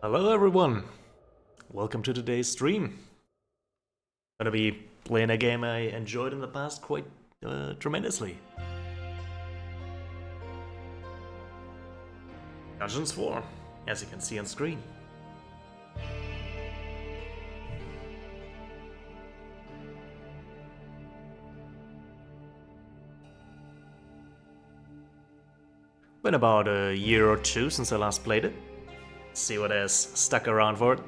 Hello everyone, welcome to today's stream. Gonna be playing a game I enjoyed in the past quite tremendously. Dungeons 4, as you can see on screen. Been about a year or two since I last played it. See what has stuck around for it.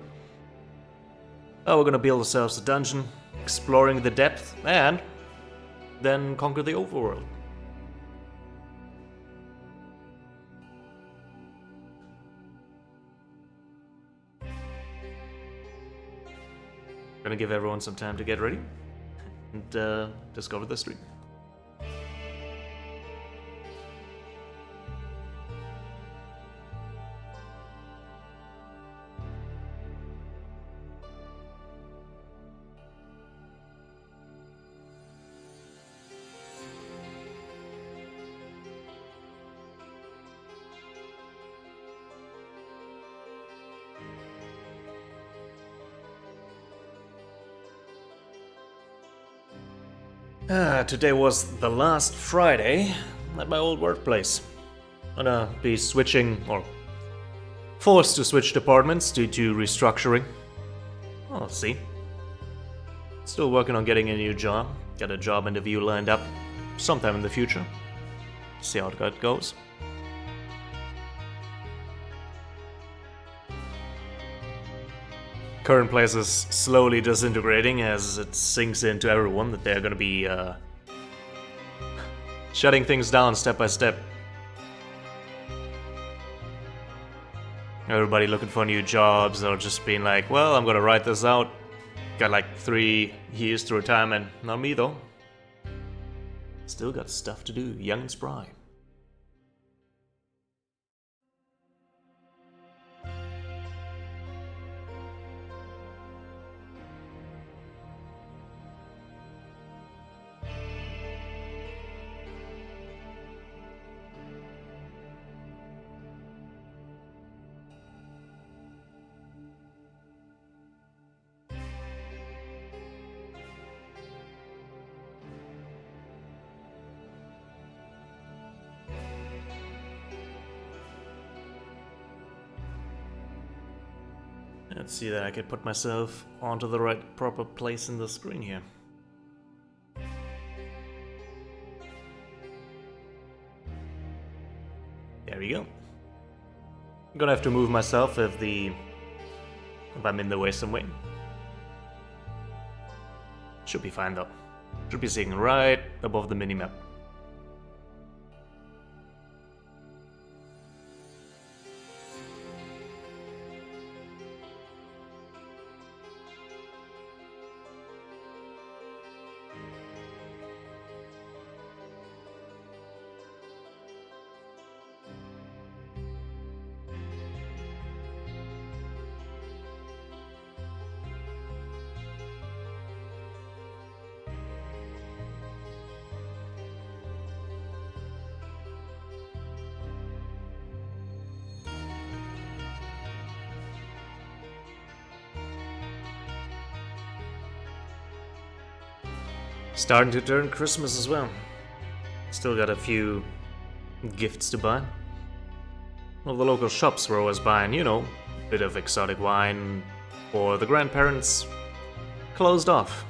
Oh, we're gonna build ourselves a dungeon, exploring the depth, and then conquer the overworld. Gonna give everyone some time to get ready and discover the stream. Today was the last Friday at my old workplace. Gonna be switching, or forced to switch departments due to restructuring. I'll see. Still working on getting a new job. Got a job interview lined up sometime in the future. See how that goes. Current place is slowly disintegrating as it sinks into everyone that they're gonna be shutting things down step by step. Everybody looking for new jobs or just being like, well, I'm gonna write this out. Got like 3 years to retirement. Not me though. Still got stuff to do, young and spry. Let's see that I can put myself onto the right proper place in the screen here. There we go. I'm gonna have to move myself if I'm in the way some way. Should be fine though. Should be sitting right above the minimap. Starting to turn Christmas as well. Still got a few gifts to buy. Well, the local shops were always buying, you know, a bit of exotic wine, or the grandparents closed off.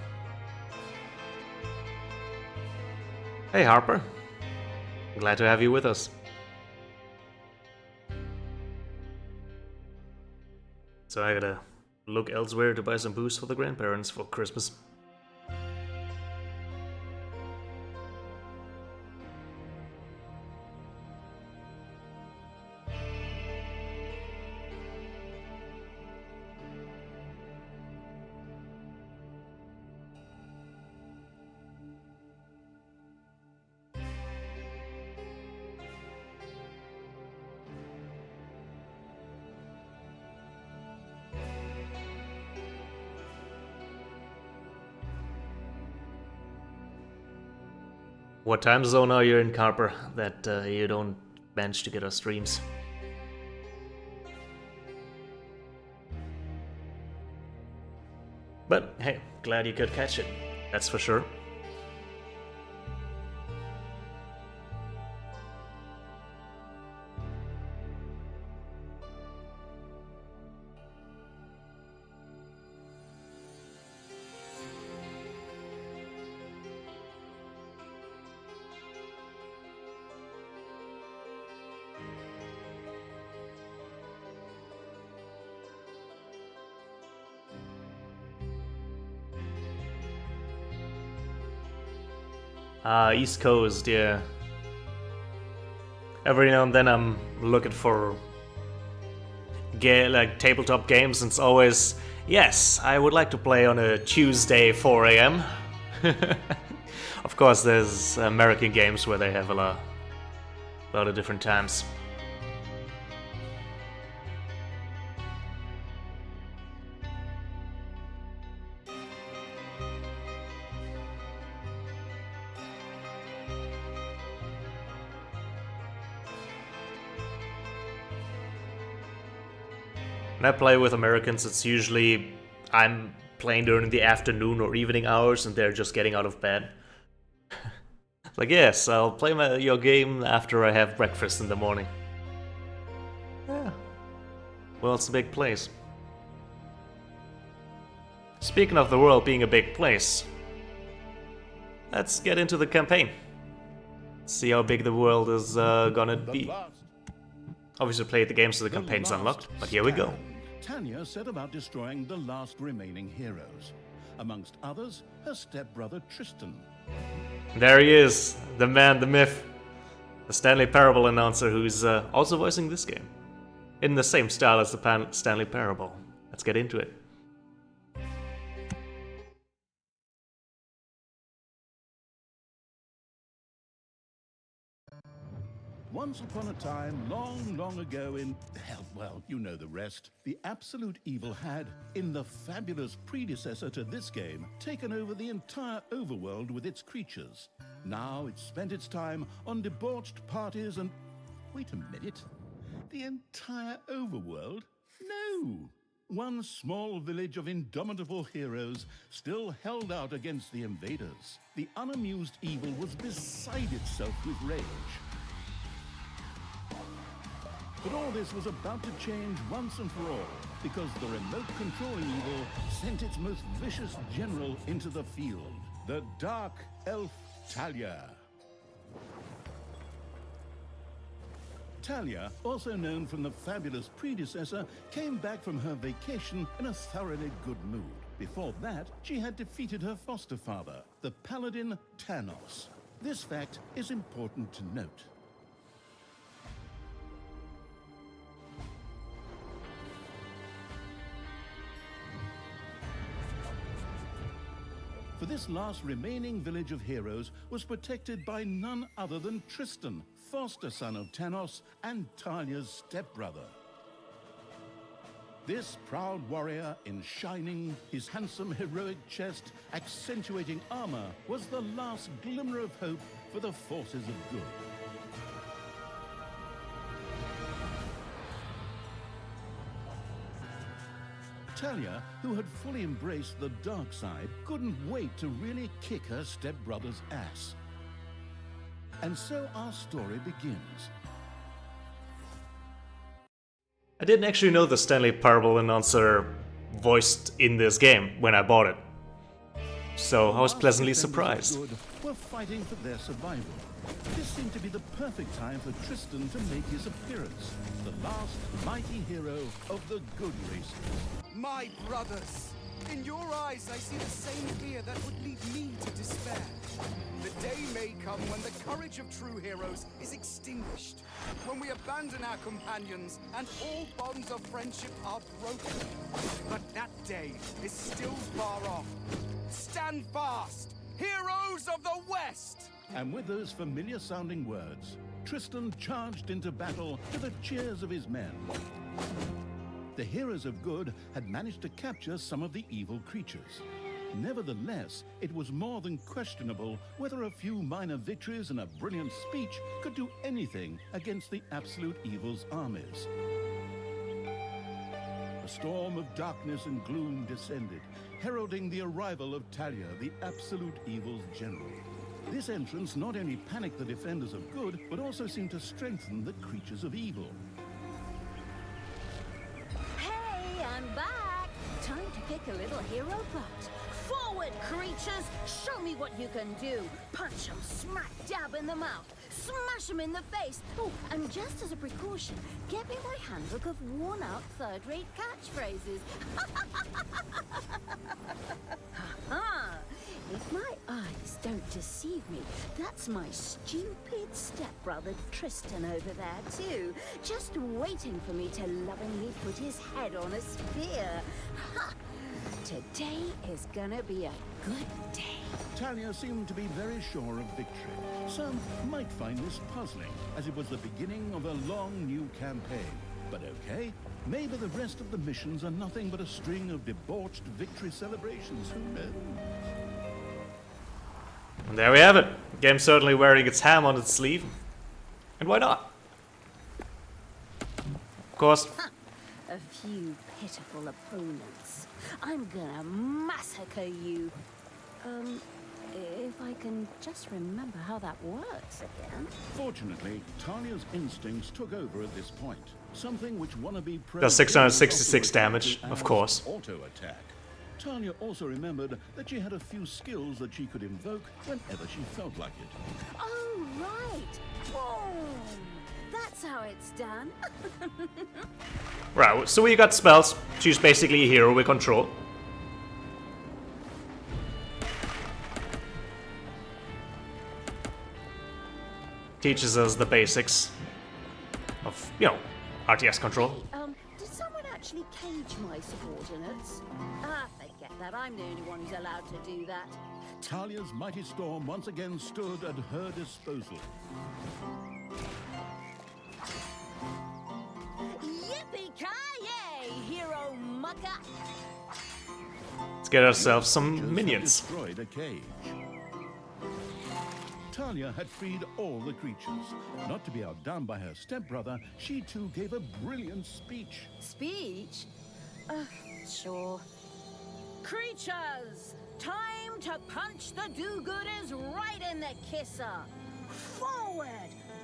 Hey Harper, glad to have you with us. So I gotta look elsewhere to buy some booze for the grandparents for Christmas. What time zone are you in, Carper, that you don't manage to get our streams? But hey, glad you could catch it. That's for sure. East Coast, yeah. Every now and then I'm looking for like tabletop games, and it's always, yes, I would like to play on a Tuesday 4 a.m. Of course, there's American games where they have a lot of different times. When I play with Americans, it's usually I'm playing during the afternoon or evening hours and they're just getting out of bed. Like, yes, I'll play your game after I have breakfast in the morning. Yeah. Well, it's a big place. Speaking of the world being a big place, let's get into the campaign. See how big the world is gonna be. Obviously played the game so the campaign's unlocked, but here we go. Tanya set about destroying the last remaining heroes. Amongst others, her stepbrother Tristan. There he is, the man, the myth. The Stanley Parable announcer who's also voicing this game. In the same style as the Stanley Parable. Let's get into it. Once upon a time, long, long ago in, hell, well, you know the rest, the absolute evil had, in the fabulous predecessor to this game, taken over the entire overworld with its creatures. Now it spent its time on debauched parties and... Wait a minute. The entire overworld? No! One small village of indomitable heroes still held out against the invaders. The unamused evil was beside itself with rage. But all this was about to change once and for all, because the remote controlling evil sent its most vicious general into the field, the Dark Elf Talia. Talia, also known from the fabulous predecessor, came back from her vacation in a thoroughly good mood. Before that, she had defeated her foster father, the paladin Tanos. This fact is important to note. For this last remaining village of heroes was protected by none other than Tristan, foster son of Tanos and Talia's stepbrother. This proud warrior in shining, his handsome heroic chest accentuating armor, was the last glimmer of hope for the forces of good. Talia, who had fully embraced the dark side, couldn't wait to really kick her stepbrother's ass. And so our story begins. I didn't actually know the Stanley Parable announcer voiced in this game when I bought it. So I was pleasantly surprised. Were fighting for their survival. This seemed to be the perfect time for Tristan to make his appearance, the last mighty hero of the good races. My brothers, in your eyes I see the same fear that would lead me to despair. The day may come when the courage of true heroes is extinguished, when we abandon our companions and all bonds of friendship are broken. But that day is still far off. Stand fast, heroes of the West! And with those familiar-sounding words, Tristan charged into battle to the cheers of his men. The heroes of good had managed to capture some of the evil creatures. Nevertheless, it was more than questionable whether a few minor victories and a brilliant speech could do anything against the absolute evil's armies. A storm of darkness and gloom descended, heralding the arrival of Talia, the absolute evil's general. This entrance not only panicked the defenders of good, but also seemed to strengthen the creatures of evil. Hey, I'm back! Time to kick a little hero butt. Forward, creatures! Show me what you can do! Punch them smack dab in the mouth! Smash them in the face! Oh, and just as a precaution, get me my handbook of worn-out third-rate catchphrases. Ha-ha! If my eyes don't deceive me, that's my stupid stepbrother Tristan over there too, just waiting for me to lovingly put his head on a spear. Ha! Today is gonna be a good day. Talia seemed to be very sure of victory. Some might find this puzzling, as it was the beginning of a long new campaign. But okay, maybe the rest of the missions are nothing but a string of debauched victory celebrations, who knows? And there we have it. The game certainly wearing its ham on its sleeve. And why not? Of course. A few pitiful opponents. I'm gonna massacre you. If I can just remember how that works again. Fortunately, Talia's instincts took over at this point. Something which wannabe Does 666 damage, of course. Auto attack. Talia also remembered that she had a few skills that she could invoke whenever she felt like it. Oh, right. Boom. That's how it's done. Right, so we got spells. She's basically a hero we control. Teaches us the basics of, you know, RTS control. Did someone actually cage my subordinates? Ah, forget that. I'm the only one who's allowed to do that. Talia's mighty storm once again stood at her disposal. Yippee-ki-yay, hero mucker! Let's get ourselves some Creatures had minions. destroyed a cage. Talia had freed all the creatures. Not to be outdone by her stepbrother, she too gave a brilliant speech. Speech? Sure. Creatures! Time to punch the do-gooders right in the kisser! Forward!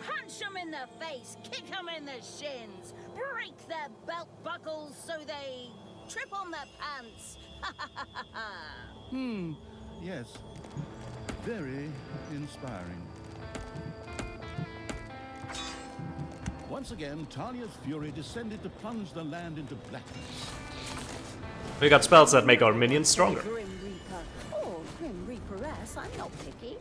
Punch them in the face, kick them in the shins, break their belt buckles so they trip on their pants! Yes, very inspiring. Once again, Talia's fury descended to plunge the land into blackness. We got spells that make our minions stronger. Grim Reaper, or Grim Reaperess, I'm not picky.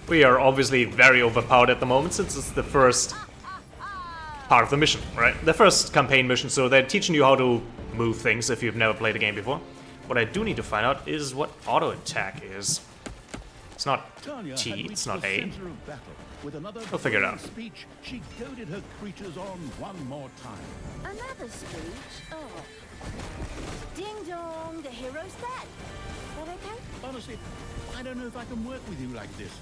We are obviously very overpowered at the moment since it's the first part of the mission, right? The first campaign mission, so they're teaching you how to move things if you've never played the game before. What I do need to find out is what auto attack is. It's not Talia T, had it's reached not the A. center of battle. With another We'll figure it out. speech, she goaded her creatures on one more time. Another speech? Oh. Ding dong, the hero's dead. Is that okay? Honestly, I don't know if I can work with you like this.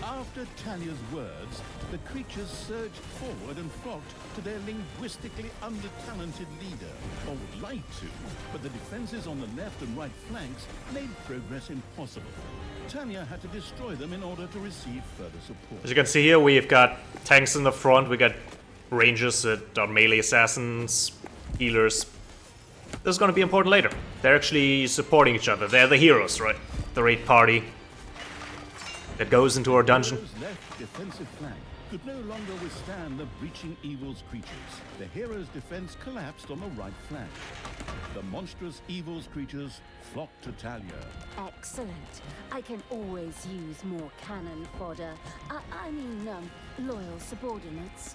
After Talia's words, the creatures surged forward and flocked to their linguistically under-talented leader, or would like to, but the defenses on the left and right flanks made progress impossible. Talia had to destroy them in order to receive further support. As you can see here, we've got tanks in the front, we got rangers that are melee assassins, healers. This is going to be important later. They're actually supporting each other. They're the heroes, right? The raid party that goes into our dungeon. The hero's left defensive flank could no longer withstand the breaching evil's creatures. The hero's defense collapsed on the right flank. The monstrous evil's creatures flocked to Talia. Excellent. I can always use more cannon fodder. I mean, loyal subordinates.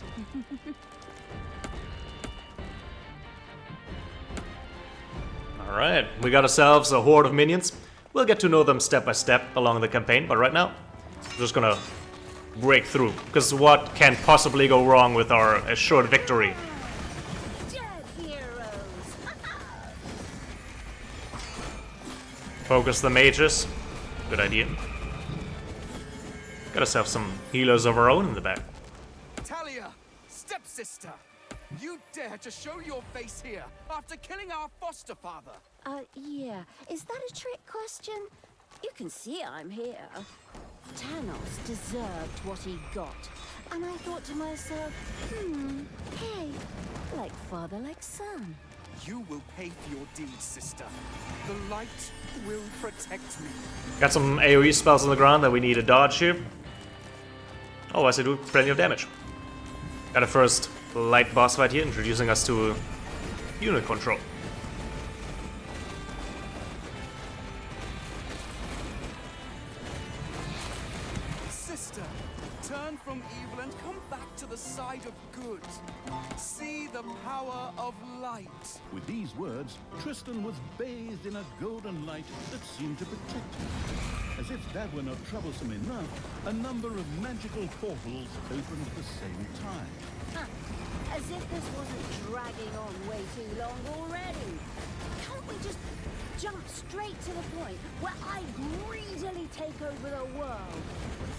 Alright, we got ourselves a horde of minions. We'll get to know them step by step along the campaign, but right now, we're just gonna break through. Because what can possibly go wrong with our assured victory? Dead heroes! Focus the mages. Good idea. Got us have some healers of our own in the back. Talia, stepsister, you dare to show your face here after killing our foster father? Yeah. Is that a trick question? You can see I'm here. Thanos deserved what he got. And I thought to myself, hey, like father, like son. You will pay for your deeds, sister. The light will protect me. Got some AoE spells on the ground that we need to dodge here. Oh, I see, do plenty of damage. Got a first light boss fight here, introducing us to unit control. Sister, turn from evil and come back to the side of good. See the power of light. With these words, Tristan was bathed in a golden light that seemed to protect him. As if that were not troublesome enough, a number of magical portals opened at the same time. As if this wasn't dragging on way too long already. Can't we just jump straight to the point where I greedily take over the world?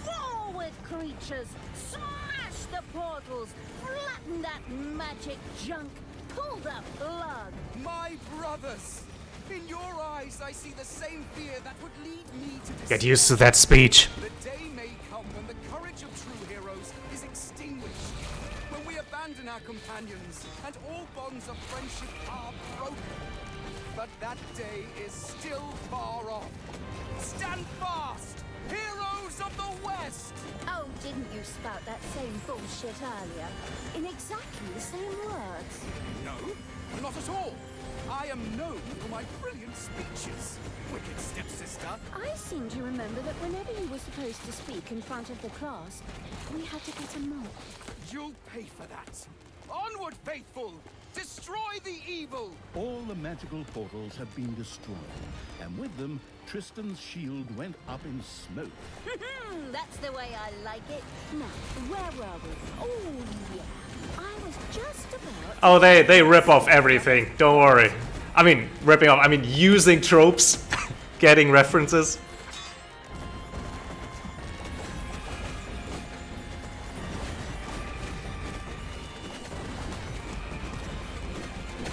Forward, creatures! Smash the portals! Flatten that magic junk! Pull the plug! My brothers! In your eyes, I see the same fear that would lead me to despair. Get used to that speech. The day may come when the courage of true heroes is extinguished. When we abandon our companions and all bonds of friendship are broken. But that day is still far off. Stand fast, heroes of the West! Oh, didn't you spout that same bullshit earlier? In exactly the same words. No, not at all. I am known for my brilliant speeches, wicked stepsister. I seem to remember that whenever you were supposed to speak in front of the class, we had to get a mark. You'll pay for that. Onward, faithful! Destroy the evil! All the magical portals had been destroyed, and with them, Tristan's shield went up in smoke. That's the way I like it. Now, where were we? Oh, yeah. I was just about... Oh, they rip off everything. Don't worry. I mean, ripping off. I mean, using tropes, getting references.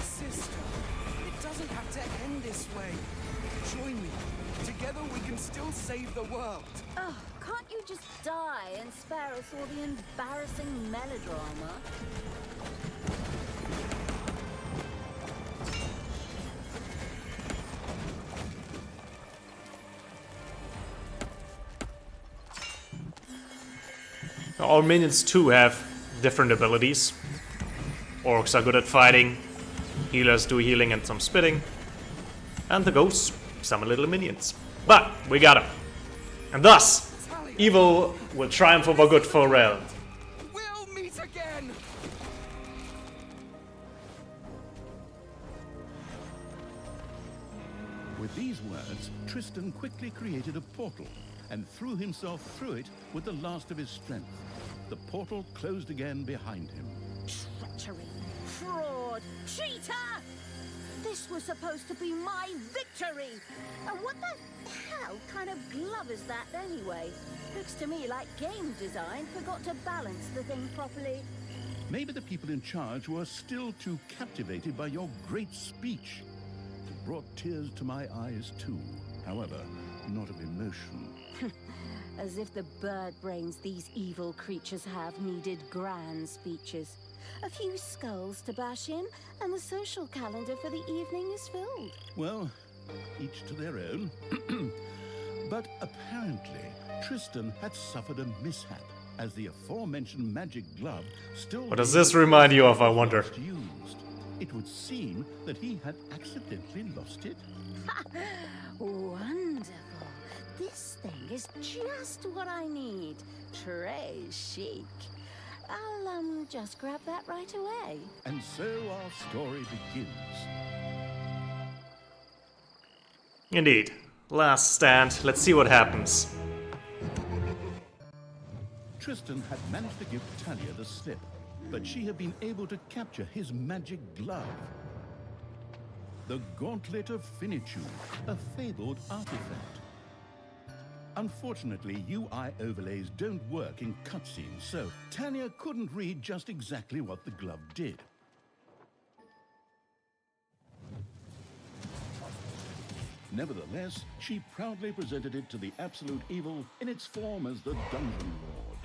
Sister, it doesn't have to end this way. Join me. Together we can still save the world. Oh, can't you just die and spare us all the embarrassing melodrama? All minions too have different abilities. Orcs are good at fighting, healers do healing and some spitting, and the ghosts summon little minions. But we got them. And thus, evil will triumph over good for a realm. We'll meet again! With these words, Tristan quickly created a portal and threw himself through it with the last of his strength. The portal closed again behind him. Treachery, fraud, cheater! This was supposed to be my victory! And what the hell kind of glove is that anyway? Looks to me like game design forgot to balance the thing properly. Maybe the people in charge were still too captivated by your great speech. It brought tears to my eyes too, however, not of emotion. As if the bird brains these evil creatures have needed grand speeches. A few skulls to bash in, and the social calendar for the evening is filled. Well, each to their own. But apparently, Tristan had suffered a mishap, as the aforementioned magic glove still... What does this remind you of, I wonder? ...used. It would seem that he had accidentally lost it. Wonderful. This thing is just what I need. Très chic. I'll, just grab that right away. And so our story begins. Indeed. Last stand. Let's see what happens. Tristan had managed to give Talia the slip, but she had been able to capture his magic glove. the Gauntlet of Finitude, a fabled artifact. Unfortunately, UI overlays don't work in cutscenes, so Talia couldn't read just exactly what the glove did. Nevertheless, she proudly presented it to the Absolute Evil in its form as the Dungeon Lord.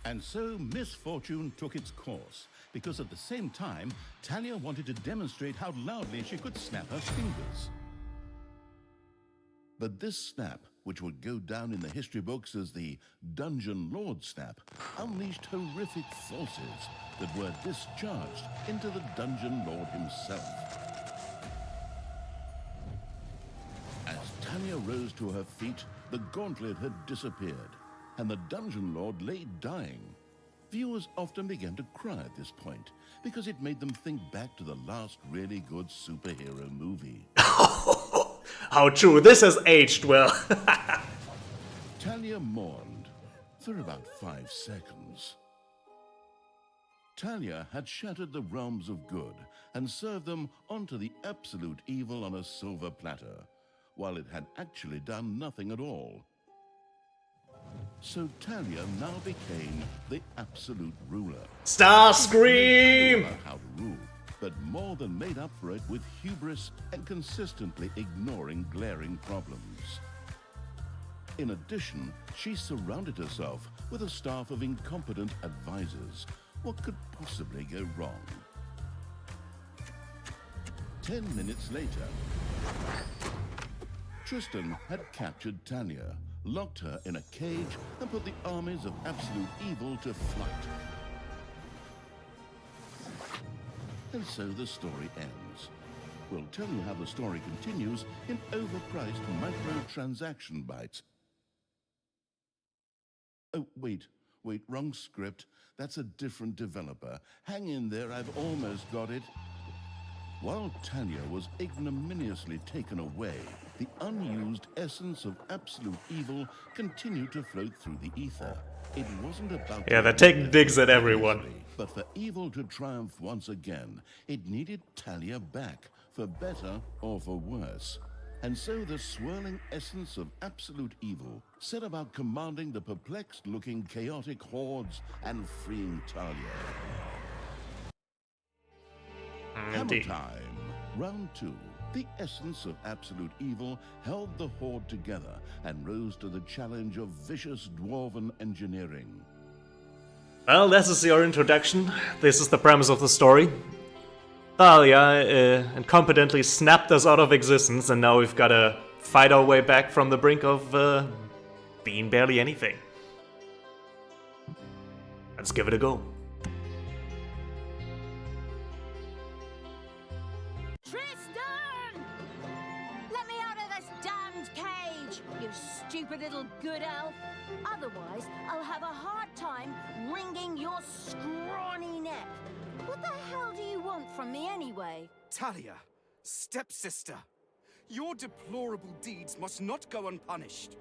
And so misfortune took its course, because at the same time, Talia wanted to demonstrate how loudly she could snap her fingers. But this snap, which would go down in the history books as the Dungeon Lord snap, unleashed horrific forces that were discharged into the Dungeon Lord himself. As Talia rose to her feet, the gauntlet had disappeared, and the Dungeon Lord lay dying. Viewers often began to cry at this point, because it made them think back to the last really good superhero movie. How true, this has aged well. Talia mourned for about 5 seconds. Talia had shattered the realms of good and served them onto the Absolute Evil on a silver platter, while it had actually done nothing at all. So Talia now became the Absolute Ruler. Starscream! About how to rule, but more than made up for it with hubris and consistently ignoring glaring problems. In addition, she surrounded herself with a staff of incompetent advisors. What could possibly go wrong? 10 minutes later, Tristan had captured Talia, locked her in a cage, and put the armies of Absolute Evil to flight. And so the story ends. We'll tell you how the story continues in overpriced microtransaction bites. Oh, wait, wrong script. That's a different developer. Hang in there, I've almost got it. While Talia was ignominiously taken away, the unused essence of Absolute Evil continued to float through the ether. It wasn't about... Yeah, they're taking digs at everyone. But for evil to triumph once again, it needed Talia back, for better or for worse. And so the swirling essence of Absolute Evil set about commanding the perplexed-looking chaotic hordes and freeing Talia. Hammer time. Round 2. The essence of Absolute Evil held the horde together and rose to the challenge of vicious dwarven engineering. Well, this is your introduction. This is the premise of the story. Thalia incompetently snapped us out of existence, and now we've got to fight our way back from the brink of being barely anything. Let's give it a go. Tristan! Let me out of this damned cage, you stupid little good elf. Otherwise, I'll have a hard time wringing your scrawny neck. What the hell do you want from me anyway? Talia, stepsister, your deplorable deeds must not go unpunished.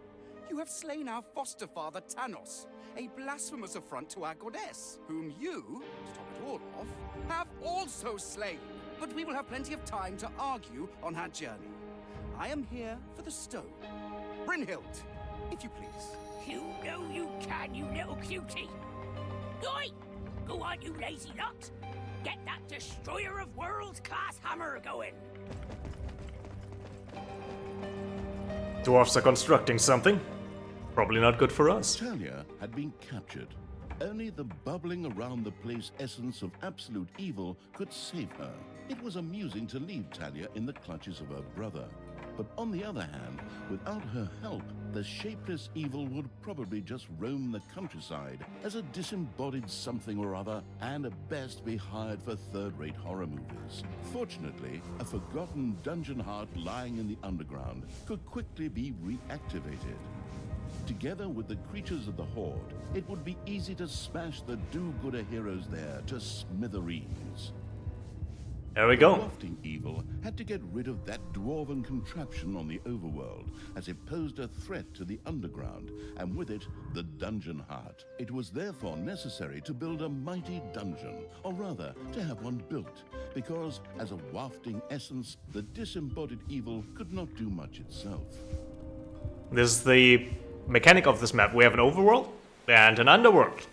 You have slain our foster father Thanos, a blasphemous affront to our goddess, whom you, to top it all off, have also slain. But we will have plenty of time to argue on our journey. I am here for the stone. Brynhild, if you please. You know you can, you little cutie. Oi! Go on, you lazy lot. Get that destroyer of worlds class hammer going. Dwarfs are constructing something. Probably not good for us. Talia had been captured. Only the bubbling around the place essence of Absolute Evil could save her. It was amusing to leave Talia in the clutches of her brother. But on the other hand, without her help, the shapeless evil would probably just roam the countryside as a disembodied something or other, and at best be hired for third-rate horror movies. Fortunately, a forgotten dungeon heart lying in the underground could quickly be reactivated. Together with the creatures of the Horde, it would be easy to smash the do-gooder heroes there to smithereens. There we go. Wafting evil had to get rid of that dwarven contraption on the overworld, as it posed a threat to the underground, and with it, the dungeon heart. It was therefore necessary to build a mighty dungeon, or rather, to have one built, because as a wafting essence, the disembodied evil could not do much itself. This is the mechanic of this map. We have an overworld and an underworld.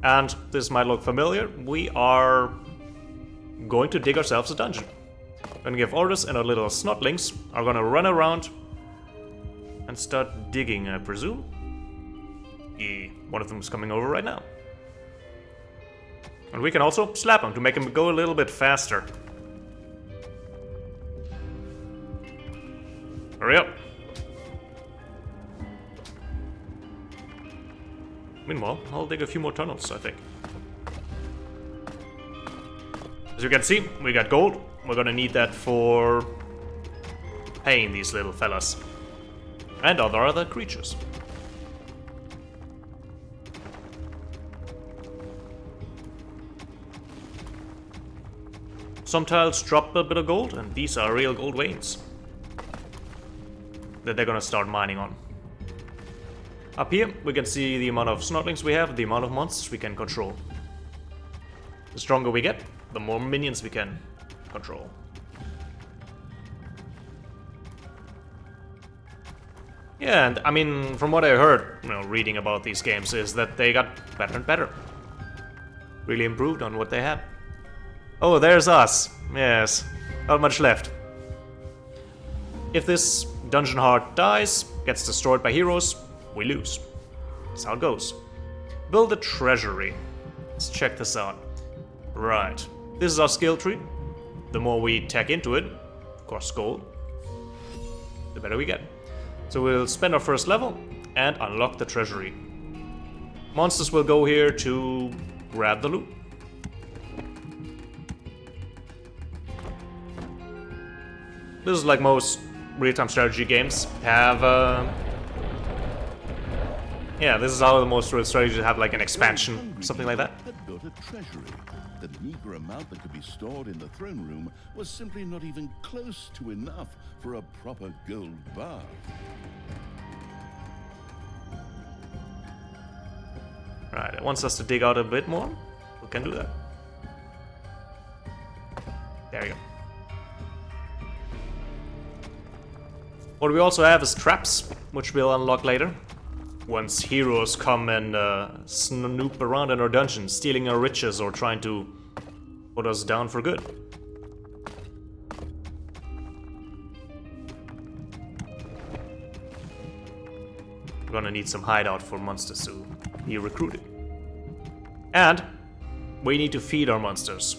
And this might look familiar. We are going to dig ourselves a dungeon. Gonna give orders, and our little snotlings are gonna run around and start digging, I presume. Yeah, one of them is coming over right now. And we can also slap him to make him go a little bit faster. Hurry up. Meanwhile, I'll dig a few more tunnels, I think. As you can see, we got gold. We're gonna need that for paying these little fellas. And other creatures. Some tiles drop a bit of gold, and these are real gold veins that they're gonna start mining on. Up here, we can see the amount of snotlings we have, the amount of monsters we can control. The stronger we get, the more minions we can control. Yeah, and I mean, from what I heard, reading about these games, is that they got better and better. Really improved on what they had. Oh, there's us. Yes, not much left. If this dungeon heart dies, gets destroyed by heroes, we lose. That's how it goes. Build a treasury. Let's check this out. Right. This is our skill tree. The more we tech into it, of course gold, the better we get. So we'll spend our first level and unlock the treasury. Monsters will go here to grab the loot. This is like most real-time strategy games have yeah, this is how the most real strategies have like an expansion, something like that. Had built a treasury. The meager amount that could be stored in the throne room was simply not even close to enough for a proper gold bar. Right, it wants us to dig out a bit more. We can do that. There you go. What we also have is traps, which we'll unlock later. Once heroes come and snoop around in our dungeon, stealing our riches or trying to put us down for good. We're gonna need some hideout for monsters to be recruited. And we need to feed our monsters.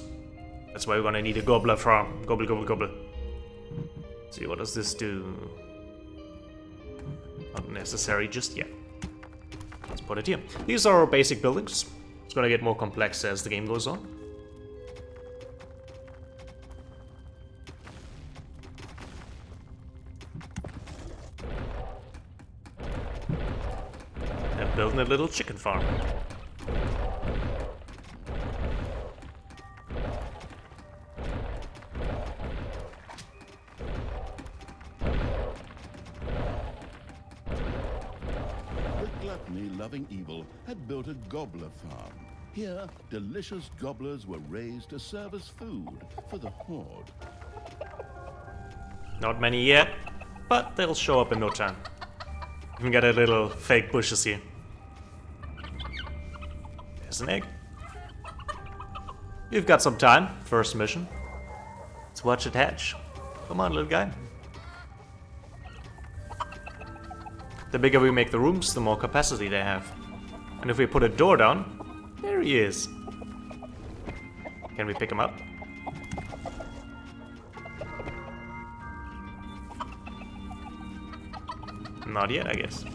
That's why we're gonna need a gobbler farm. Gobble, gobble, gobble. Let's see, what does this do? Not necessary just yet. Let's put it here. These are our basic buildings. It's gonna get more complex as the game goes on. And building a little chicken farm. Loving evil had built a gobbler farm. Here, delicious gobblers were raised to serve as food for the horde. Not many yet, but they'll show up in no time. Even got a little fake bushes here. There's an egg. You've got some time. First mission. Let's watch it hatch. Come on, little guy. The bigger we make the rooms, the more capacity they have. And if we put a door down, there he is. Can we pick him up? Not yet, I guess.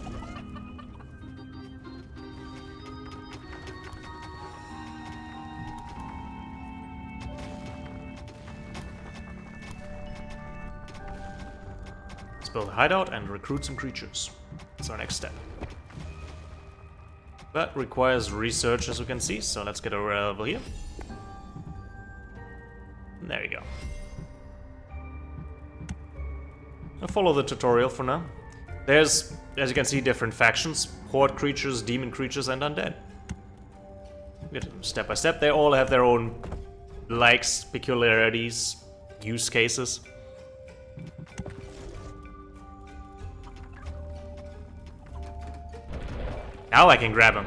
Let's build a hideout and recruit some creatures. That's our next step. That requires research, as we can see, so let's get a level here. There you go. I'll follow the tutorial for now. There's, as you can see, different factions. Horde creatures, demon creatures, and undead. Step by step, they all have their own likes, peculiarities, use cases. Now I can grab him.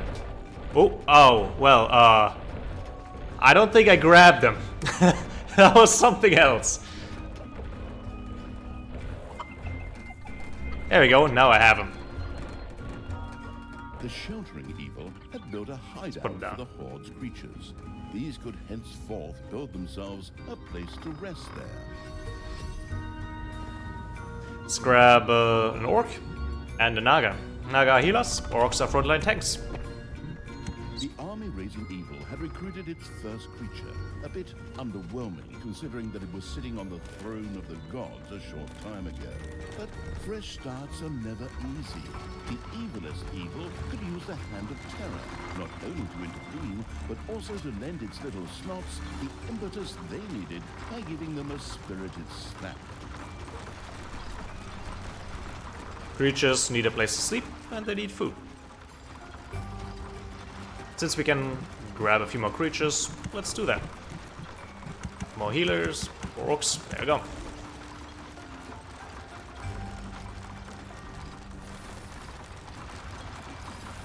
Oh, well, I don't think I grabbed them. That was something else. There we go, now I have him. The sheltering evil had built a hideout for the Horde's creatures. These could henceforth build themselves a place to rest there. Let's grab an orc and a naga. Naga heal us, orcs are frontline tanks. The army-raising evil had recruited its first creature, a bit underwhelming considering that it was sitting on the throne of the gods a short time ago. But fresh starts are never easy. The evilest evil could use the hand of terror, not only to intervene, but also to lend its little snots the impetus they needed by giving them a spirited slap. Creatures need a place to sleep, and they need food. Since we can grab a few more creatures, let's do that. More healers, orcs, there we go.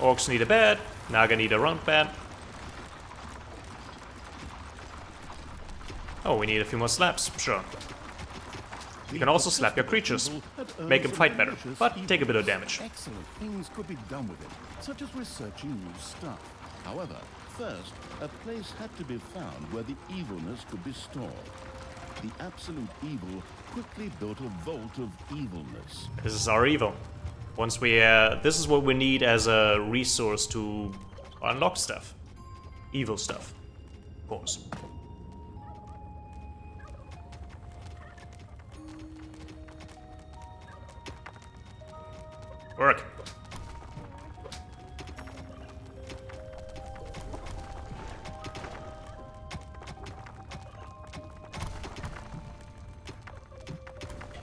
Orcs need a bed, Naga need a round bed. Oh, we need a few more slaps, sure. You can also slap your creatures, make them fight better, but take a bit of damage. Excellent things could be done with it, such as researching new stuff. However, first, a place had to be found where the evilness could be stored. The absolute evil quickly built a vault of evilness. This is our evil. Once we, this is what we need as a resource to unlock stuff. Evil stuff, of course. Work.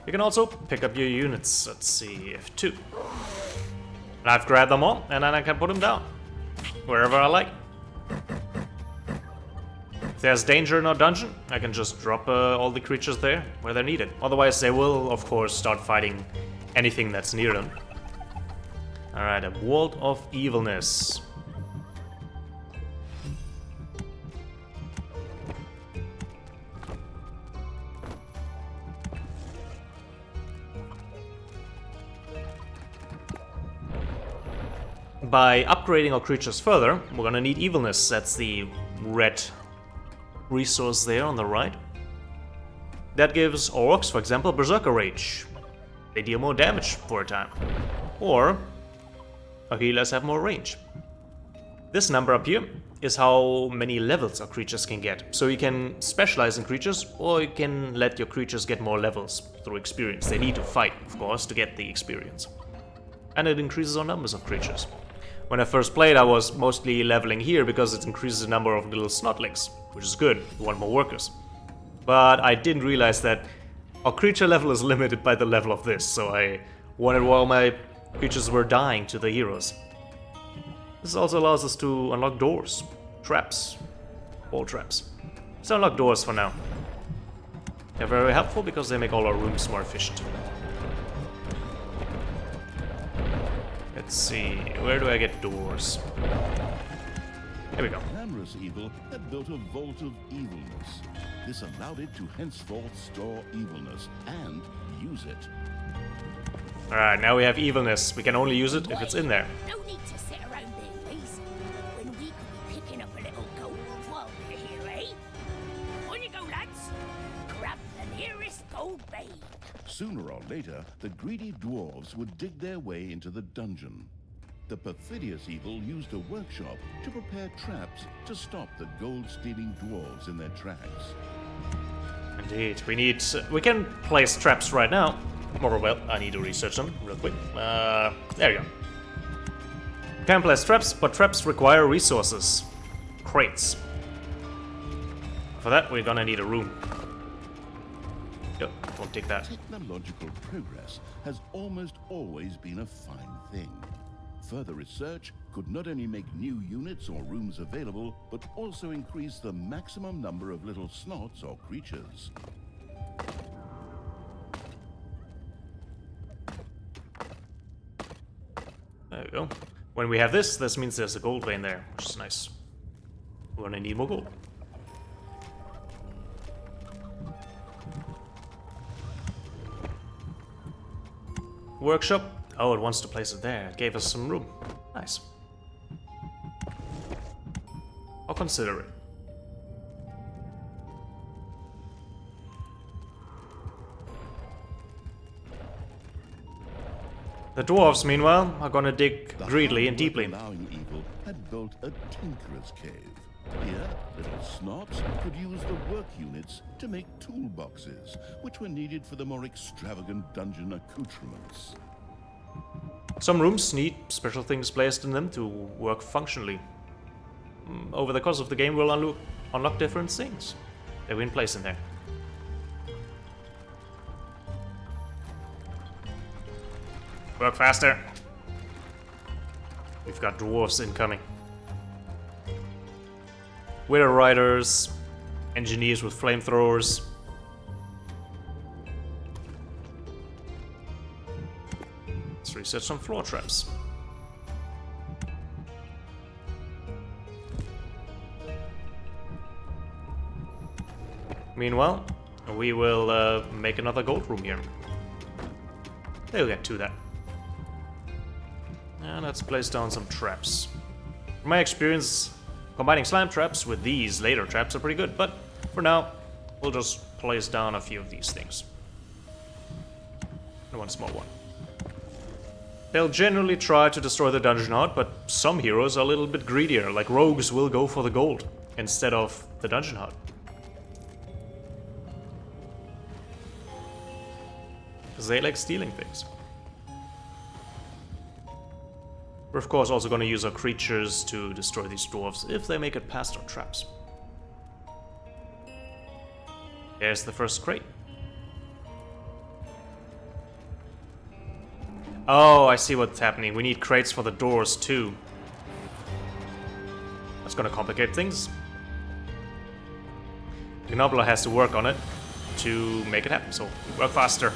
You can also pick up your units. Let's see, F2. And I've grabbed them all, and then I can put them down wherever I like. If there's danger in our dungeon, I can just drop all the creatures there where they're needed. Otherwise, they will, of course, start fighting anything that's near them. Alright, a Vault of Evilness. By upgrading our creatures further, we're gonna need evilness. That's the red resource there on the right. That gives orcs, for example, Berserker Rage. They deal more damage for a time. Or our healers have more range. This number up here is how many levels our creatures can get. So you can specialize in creatures, or you can let your creatures get more levels through experience. They need to fight, of course, to get the experience. And it increases our numbers of creatures. When I first played, I was mostly leveling here because it increases the number of little snotlings, which is good, we want more workers. But I didn't realize that our creature level is limited by the level of this, so I wanted while my creatures were dying to the heroes. This also allows us to unlock doors, traps, wall traps. Let's unlock doors for now. They're very helpful because they make all our rooms more efficient. Let's see, where do I get doors? Here we go. Glamorous evil had built a vault of evilness. This allowed it to henceforth store evilness and use it. Alright, now we have evilness. We can only use it if it's in there. No need to sit around being lazy when we could be picking up a little gold while we're here, eh? On you go, lads. Grab the nearest gold vein. Sooner or later, the greedy dwarves would dig their way into the dungeon. The perfidious evil used a workshop to prepare traps to stop the gold-stealing dwarves in their tracks. Indeed, we can place traps right now. Or well, I need to research them real quick. There you go. Can place traps, but traps require resources. Crates. For that, we're gonna need a room. Yep, won't take that. Technological progress has almost always been a fine thing. Further research could not only make new units or rooms available, but also increase the maximum number of little snots or creatures. There we go. When we have this means there's a gold vein there, which is nice. We're gonna need more gold. Workshop. Oh, it wants to place it there. It gave us some room. Nice. I'll consider it. The dwarves, meanwhile, are gonna dig greedily and deeply. Allowing evil had built a tinkerer's cave. Here, little snots could use the work units to make toolboxes, which were needed for the more extravagant dungeon accoutrements. Some rooms need special things placed in them to work functionally. Over the course of the game, we'll unlock different things that we can place in there. Work faster. We've got dwarves incoming. Widow riders, engineers with flamethrowers. Let's research some floor traps. Meanwhile, we will make another gold room here. They'll get to that. And let's place down some traps. From my experience, combining slime traps with these later traps are pretty good, but for now, we'll just place down a few of these things. And one small one. They'll generally try to destroy the dungeon heart, but some heroes are a little bit greedier, like rogues will go for the gold instead of the dungeon heart. Because they like stealing things. We're of course also going to use our creatures to destroy these dwarves if they make it past our traps. There's the first crate. Oh, I see what's happening. We need crates for the doors too. That's going to complicate things. Gnobler has to work on it to make it happen, so work faster.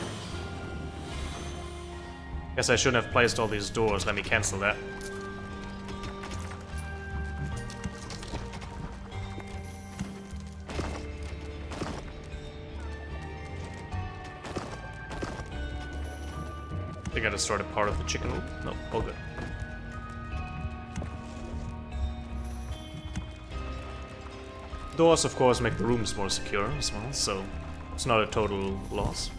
Guess I shouldn't have placed all these doors. Let me cancel that. I think I destroyed part of the chicken room. No, all good. Doors, of course, make the rooms more secure as well, so it's not a total loss.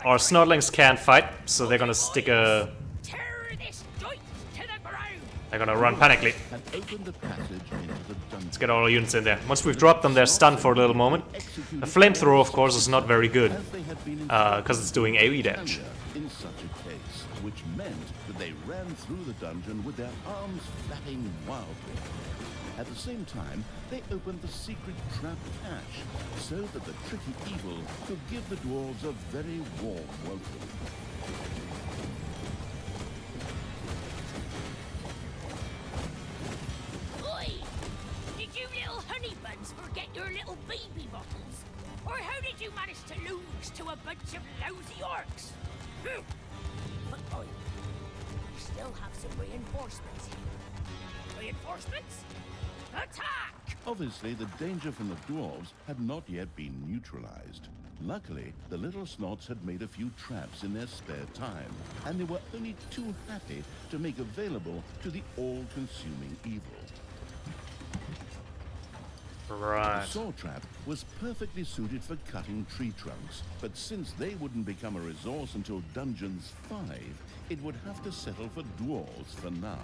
Our snotlings can't fight, so they're gonna stick a... They're gonna run panically. Let's get all our units in there. Once we've dropped them, they're stunned for a little moment. A flamethrower, of course, is not very good, because it's doing AoE damage. In such a case, which meant that they ran through the dungeon with their arms flapping wildly. At the same time, they opened the secret trap cache, so that the tricky evil could give the dwarves a very warm welcome. Oi! Did you little honey buns forget your little baby bottles? Or how did you manage to lose to a bunch of lousy orcs? But oi, we still have some reinforcements here. Reinforcements? Attack! Obviously, the danger from the dwarves had not yet been neutralized. Luckily, the little snots had made a few traps in their spare time, and they were only too happy to make available to the all-consuming evil. Right. The saw trap was perfectly suited for cutting tree trunks, but since they wouldn't become a resource until Dungeons 5, it would have to settle for dwarves for now.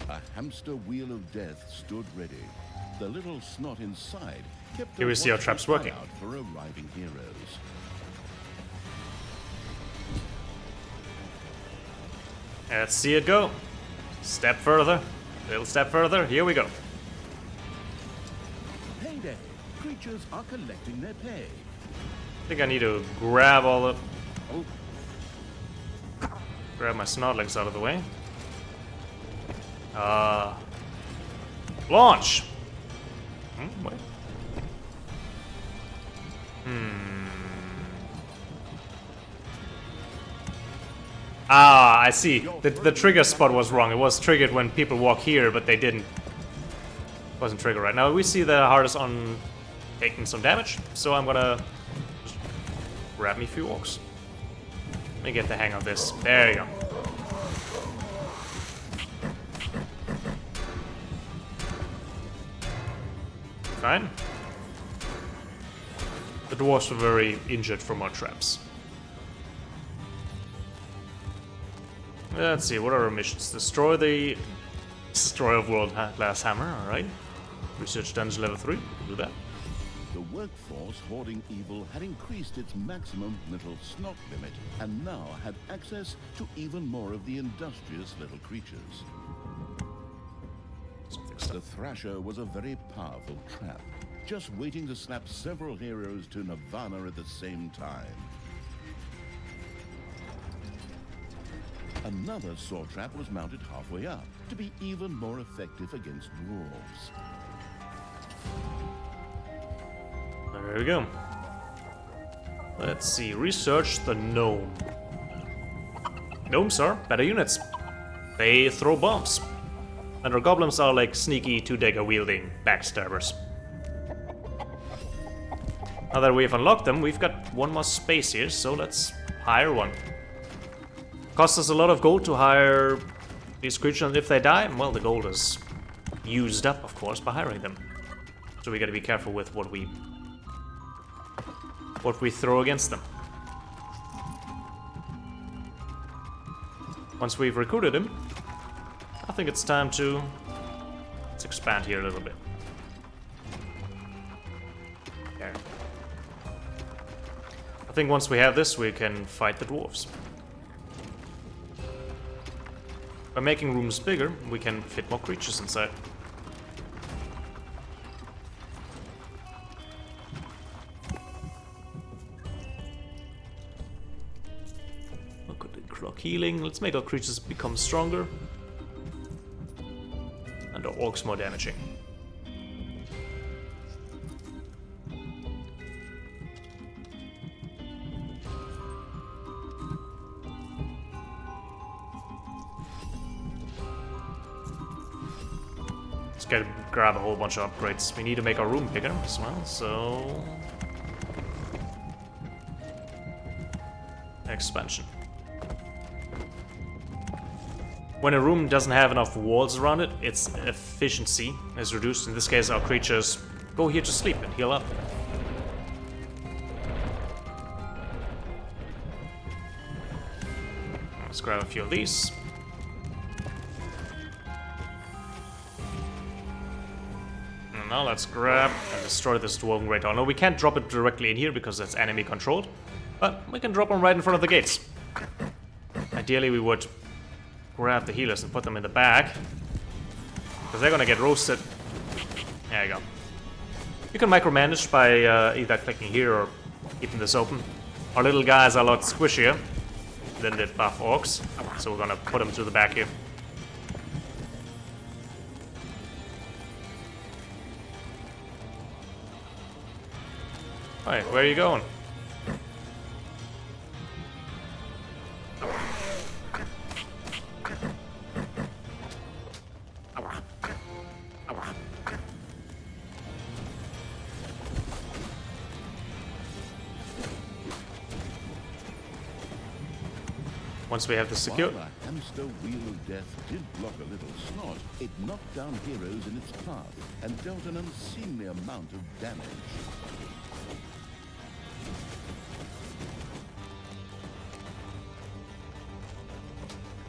A hamster wheel of death stood ready. the little snot inside kept Here we see our traps working. out for arriving heroes. Let's see it go. Step further. Little step further. Here we go. Payday! Creatures are collecting their pay. I think I need to grab all the... Oh, Grab my snotlings out of the way. Launch! Wait. Ah, I see. The trigger spot was wrong. It was triggered when people walk here, but they didn't. Wasn't triggered right now. We see the hardest on taking some damage, so I'm gonna just grab me a few orcs. Let me get the hang of this. There you go. Fine. The dwarves were very injured from our traps. Let's see, what are our missions? Destroy the Destroyer of World Glass Hammer, alright. Research Dungeon level 3, we can do that. the workforce hoarding evil had increased its maximum little snot limit and now had access to even more of the industrious little creatures. The Thrasher was a very powerful trap, just waiting to slap several heroes to Nirvana at the same time. Another saw trap was mounted halfway up to be even more effective against dwarves. There we go. Let's see, research the gnome. Gnomes are better units. They throw bombs. And our goblins are like sneaky two-dagger wielding backstabbers. Now that we've unlocked them, we've got one more space here, so let's hire one. Costs us a lot of gold to hire these creatures, and if they die, well, the gold is used up, of course, by hiring them. So we gotta be careful with what we throw against them. Once we've recruited him, I think it's time to... let's expand here a little bit. There. I think once we have this, we can fight the dwarves. By making rooms bigger, we can fit more creatures inside. Look at the clock healing. Let's make our creatures become stronger. And our orcs more damaging. Let's grab a whole bunch of upgrades. We need to make our room bigger as well, so... expansion. When a room doesn't have enough walls around it, its efficiency is reduced. In this case, our creatures go here to sleep and heal up. Let's grab a few of these. And now let's grab and destroy this Dwarven Great Hall. No, we can't drop it directly in here because it's enemy controlled, but we can drop them right in front of the gates. Ideally, we would grab the healers and put them in the back, because they're gonna get roasted. There you go. You can micromanage by either clicking here or keeping this open. Our little guys are a lot squishier than the buff orcs, so we're gonna put them to the back here. Alright, where are you going? Once we have this secured. While the hamster wheel of death did block a little snot, it knocked down heroes in its path and dealt an unseemly amount of damage.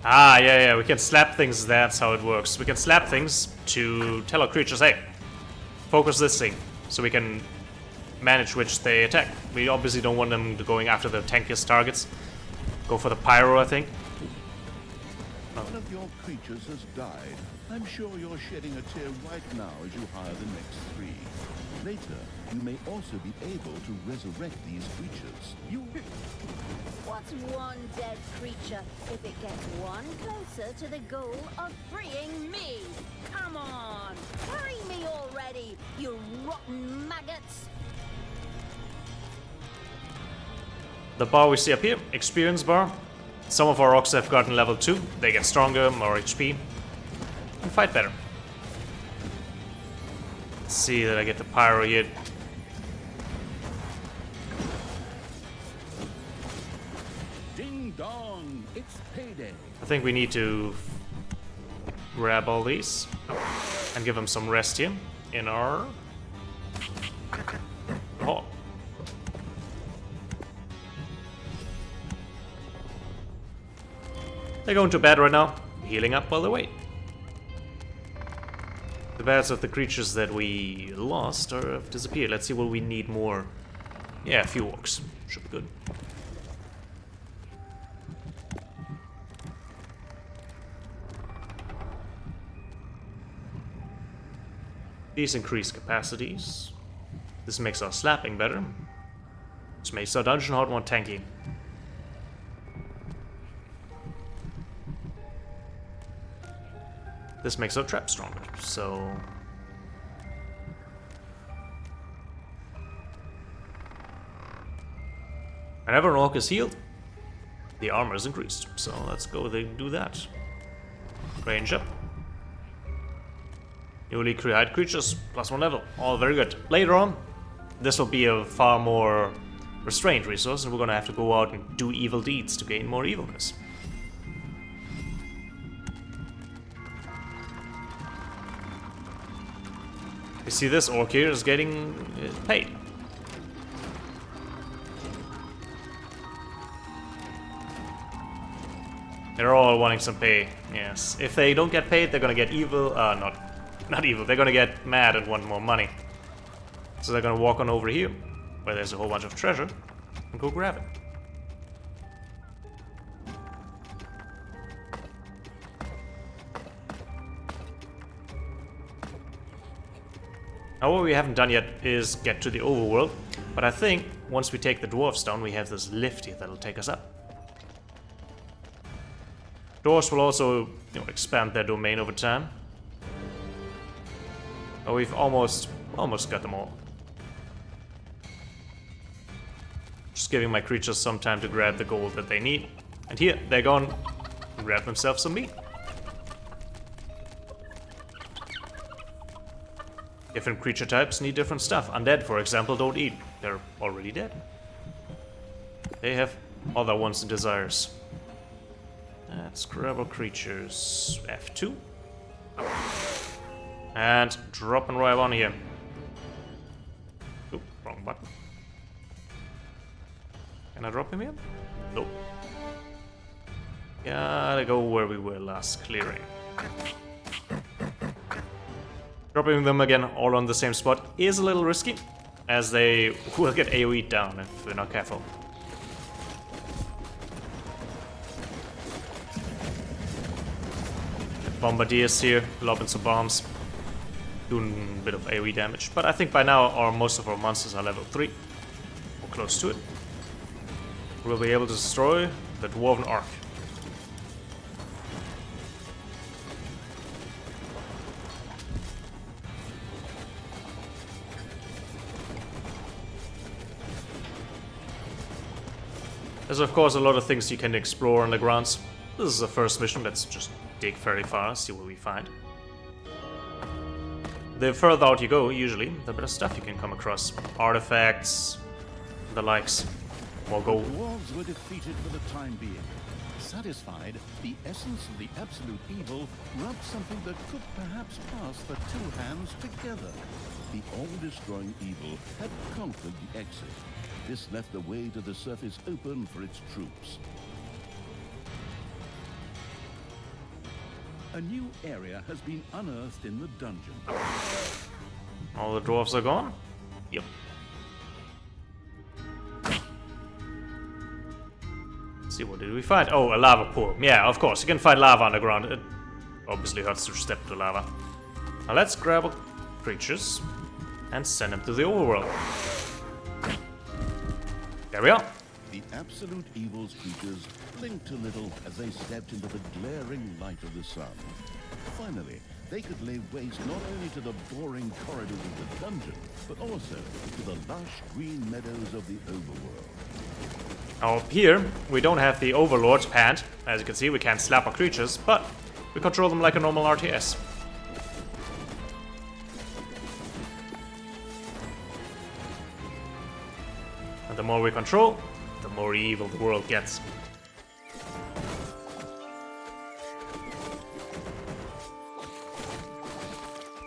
Ah, yeah, we can slap things, that's how it works. We can slap things to tell our creatures, hey, focus this thing so we can manage which they attack. We obviously don't want them going after the tankiest targets. Go for the pyro, I think. One of your creatures has died. I'm sure you're shedding a tear right now as you hire the next 3. Later, you may also be able to resurrect these creatures. What's one dead creature if it gets one closer to the goal of freeing me? Come on, free me already, you rotten maggots! The bar we see up here, experience bar. Some of our orcs have gotten level 2. They get stronger, more HP, and fight better. Let's see that I get the pyro here. Ding dong, it's payday. I think we need to grab all these and give them some rest here in our... Oh. They're going to bed right now, healing up while they wait. The beds of the creatures that we lost have disappeared. Let's see what we need more. Yeah, a few orcs. Should be good. These increase capacities. This makes our slapping better. This makes our dungeon hard more tanky. This makes our trap stronger, so... Whenever an orc is healed, the armor is increased. So let's go do that. Range up. Newly created creatures, +1 level. All very good. Later on, this will be a far more restrained resource, and we're gonna have to go out and do evil deeds to gain more evilness. You see this orc here is getting paid. They're all wanting some pay, yes. If they don't get paid, they're gonna get evil, not evil, they're gonna get mad and want more money. So they're gonna walk on over here, where there's a whole bunch of treasure, and go grab it. Now what we haven't done yet is get to the overworld, but I think once we take the dwarfs down, we have this lift here that'll take us up. Dwarves will also, expand their domain over time. Oh, we've almost got them all. Just giving my creatures some time to grab the gold that they need. And here, they're gone and grab themselves some meat. Different creature types need different stuff. Undead, for example, don't eat. They're already dead. They have other wants and desires. Let's grab our creatures. F2. And drop and right on here. Oop, wrong button. Can I drop him here? Nope. Gotta go where we were last clearing. Dropping them again all on the same spot is a little risky, as they will get AoE'd down if we're not careful. Bombardiers here, lobbing some bombs, doing a bit of AoE damage. But I think by now most of our monsters are level 3, or close to it. We'll be able to destroy the Dwarven Ark. There's of course a lot of things you can explore on the grounds. This is the first mission, let's just dig fairly far, see what we find. The further out you go, usually, the better stuff you can come across. Artifacts, the likes. More gold. The dwarves were defeated for the time being. Satisfied, the essence of the absolute evil rubbed something that could perhaps pass for 2 hands together. The all-destroying evil had conquered the exit. This left the way to the surface open for its troops. A new area has been unearthed in the dungeon. All the dwarves are gone? Yep. Let's see, what did we find? Oh, a lava pool. Yeah, of course, you can find lava underground. It obviously hurts to step into lava. Now let's grab our creatures and send them to the overworld. There we are. The absolute evil's creatures blinked a little as they stepped into the glaring light of the sun. Finally, they could lay waste not only to the boring corridors of the dungeon, but also to the lush green meadows of the overworld. Now up here, we don't have the Overlord's hand. As you can see, we can't slap our creatures, but we control them like a normal RTS. And the more we control, the more evil the world gets.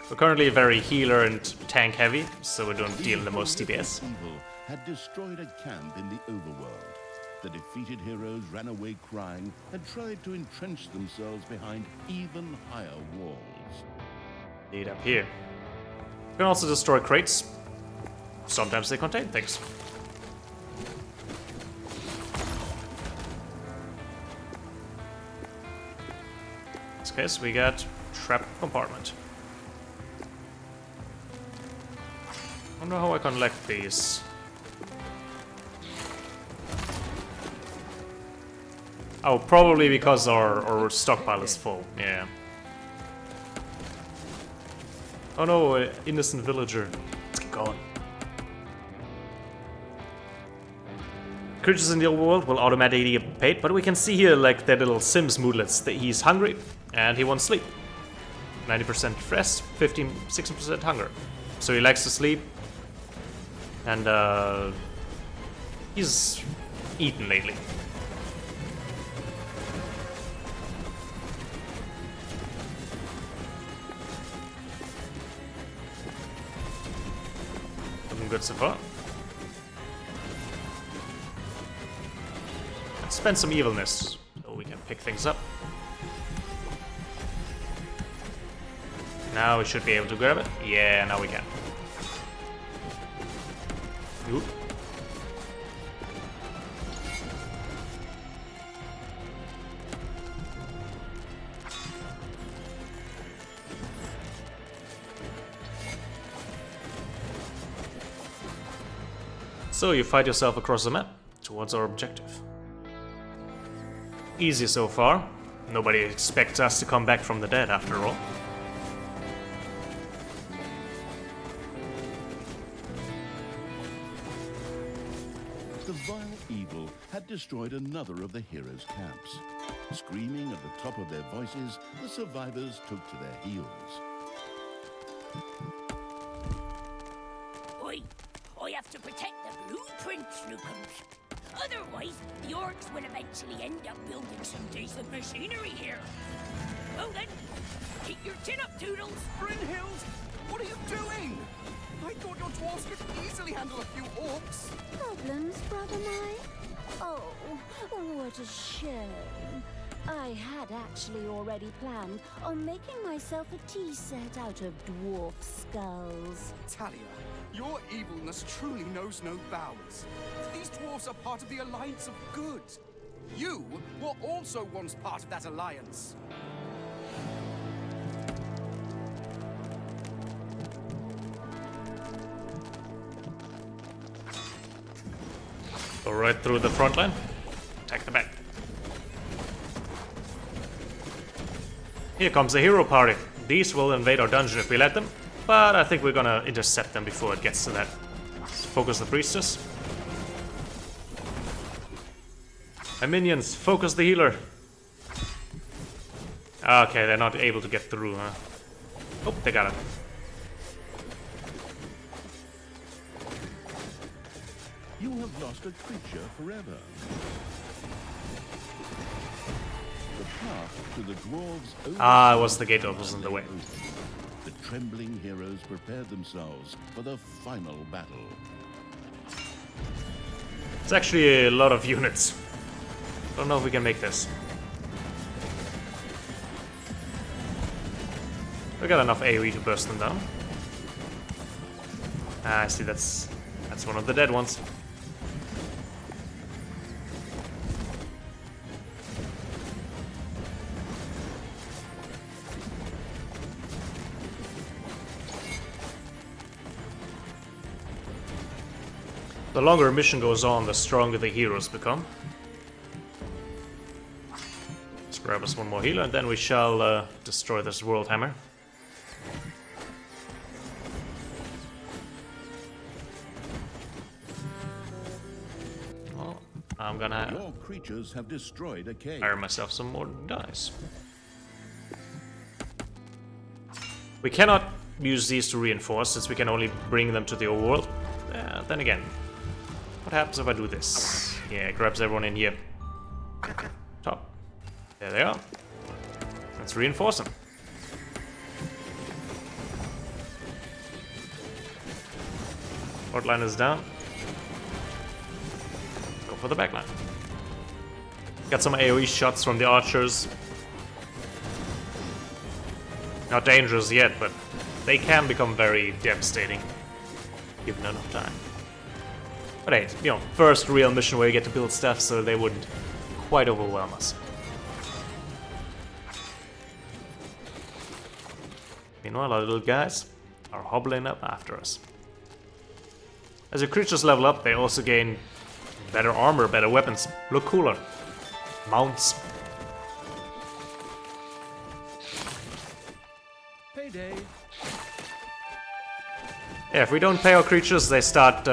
We're currently very healer and tank heavy, so we don't deal the most DPS. Evil had destroyed a camp in the overworld. The defeated heroes ran away crying and tried to entrench themselves behind even higher walls. Lead up here. You can also destroy crates. Sometimes they contain things. In this case, we got trapped compartment. I wonder how I collect these. Oh, probably because our stockpile is full. Yeah. Oh no, innocent villager. Let's get going. Creatures in the overworld will automatically get paid, but we can see here like their little Sims moodlets that he's hungry and he wants sleep. 90% rest, 16% hunger. So he likes to sleep. And he's eaten lately. Looking good so far. Let's spend some evilness so we can pick things up. Now we should be able to grab it. Yeah, now we can. Oop. So you fight yourself across the map towards our objective. Easy so far. Nobody expects us to come back from the dead after all. The vile evil had destroyed another of the heroes' camps. Screaming at the top of their voices, the survivors took to their heels. I have to protect the blueprints, Lucums. Otherwise, the orcs will eventually end up building some decent machinery here. Well then, keep your chin up, Toodles. Brynhild, what are you doing? I thought your dwarves could easily handle a few orcs. Problems, brother mine? Oh, what a shame. I had actually already planned on making myself a tea set out of dwarf skulls. Talia, your evilness truly knows no bounds. These dwarves are part of the Alliance of Good. You were also once part of that alliance. Go right through the front line. Attack the back. Here comes the hero party. These will invade our dungeon if we let them, but I think we're gonna intercept them before it gets to that. Let's focus the priestess. And minions, focus the healer. Okay, they're not able to get through, huh? Oh, they got it. You have lost a creature forever. The path to the dwarves' It was the gate that was in the way. The trembling heroes prepared themselves for the final battle. It's actually a lot of units. Don't know if we can make this. We got enough AoE to burst them down. Ah, I see, that's one of the dead ones. The longer a mission goes on, the stronger the heroes become. Let's grab us one more healer, and then we shall destroy this World Hammer. Well, I'm gonna Your creatures have destroyed a cave. hire myself some more dice. We cannot use these to reinforce, since we can only bring them to the overworld. Then again, what happens if I do this? Yeah, it grabs everyone in here. Top. There they are. Let's reinforce them. Front line is down. Go for the back line. Got some AoE shots from the archers. Not dangerous yet, but they can become very devastating given enough time. But hey, you know, first real mission where you get to build stuff so they wouldn't quite overwhelm us. Meanwhile, our little guys are hobbling up after us. As your creatures level up, they also gain better armor, better weapons, look cooler. Mounts. Payday. Yeah, if we don't pay our creatures, they start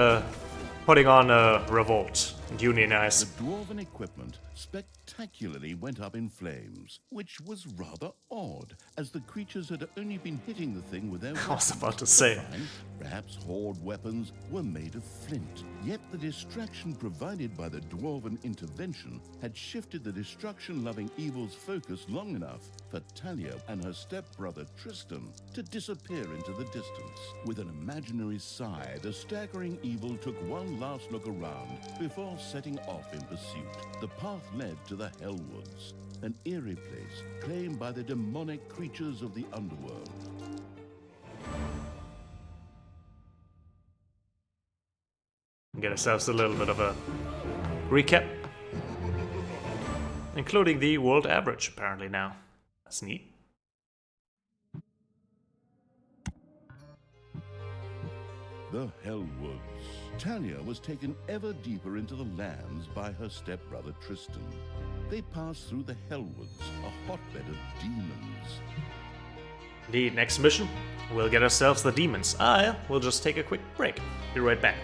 putting on a revolt and unionize. The dwarven equipment spectacularly went up in flames, which was rather odd, as the creatures had only been hitting the thing with their I was about to say. Fine, perhaps horde weapons were made of flint. Yet the distraction provided by the dwarven intervention had shifted the destruction-loving evil's focus long enough for Talia and her stepbrother Tristan to disappear into the distance. With an imaginary sigh, the staggering evil took one last look around before setting off in pursuit. The path led to the Hellwoods, an eerie place claimed by the demonic creatures of the underworld. Get ourselves a little bit of a recap, including the world average apparently now. That's neat. The Hellwoods. Talia was taken ever deeper into the lands by her stepbrother Tristan. They passed through the Hellwoods, a hotbed of demons. The next mission, we'll get ourselves the demons. We'll just take a quick break. Be right back.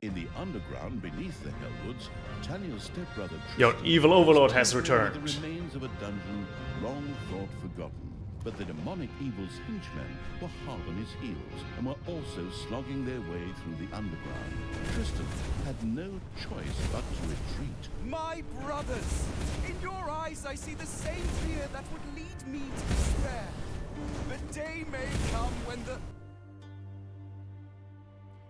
In the underground beneath the Hellwoods, Talia's stepbrother Your Tristan evil overlord has was exploring returned. The remains of a dungeon long thought forgotten. But the demonic evil's henchmen were hard on his heels and were also slogging their way through the underground. Tristan had no choice but to retreat. My brothers! In your eyes I see the same fear that would lead me to despair. The day may come when the...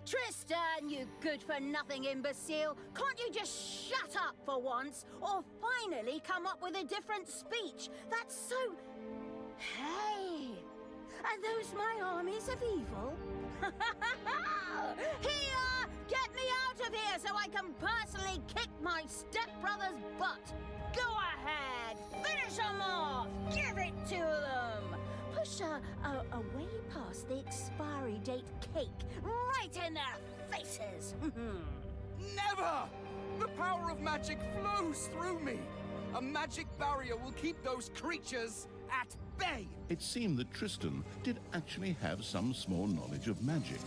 Tristan, you good-for-nothing imbecile! Can't you just shut up for once? Or finally come up with a different speech? That's so... Hey! Are those my armies of evil? Here! Get me out of here so I can personally kick my stepbrother's butt! Go ahead! Finish them off! Give it to them! Push away past the expiry date cake, right in their faces! Never! The power of magic flows through me! A magic barrier will keep those creatures at bay! It seemed that Tristan did actually have some small knowledge of magic.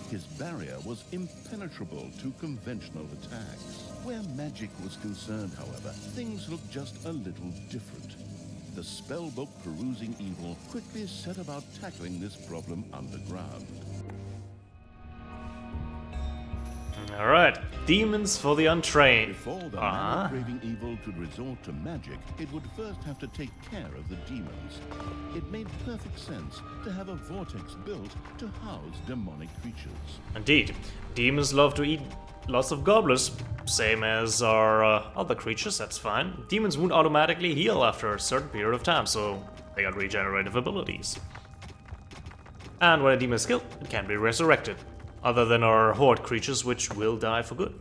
His barrier was impenetrable to conventional attacks. Where magic was concerned, however, things looked just a little different. The spellbook perusing evil quickly set about tackling this problem underground. Alright, demons for the untrained. Before the mana-craving evil could resort to magic, it would first have to take care of the demons. It made perfect sense to have a vortex built to house demonic creatures. Indeed, demons love to eat lots of gobblers, same as our other creatures, that's fine. Demons won't automatically heal after a certain period of time, so they got regenerative abilities. And when a demon is killed, it can be resurrected. Other than our horde creatures, which will die for good.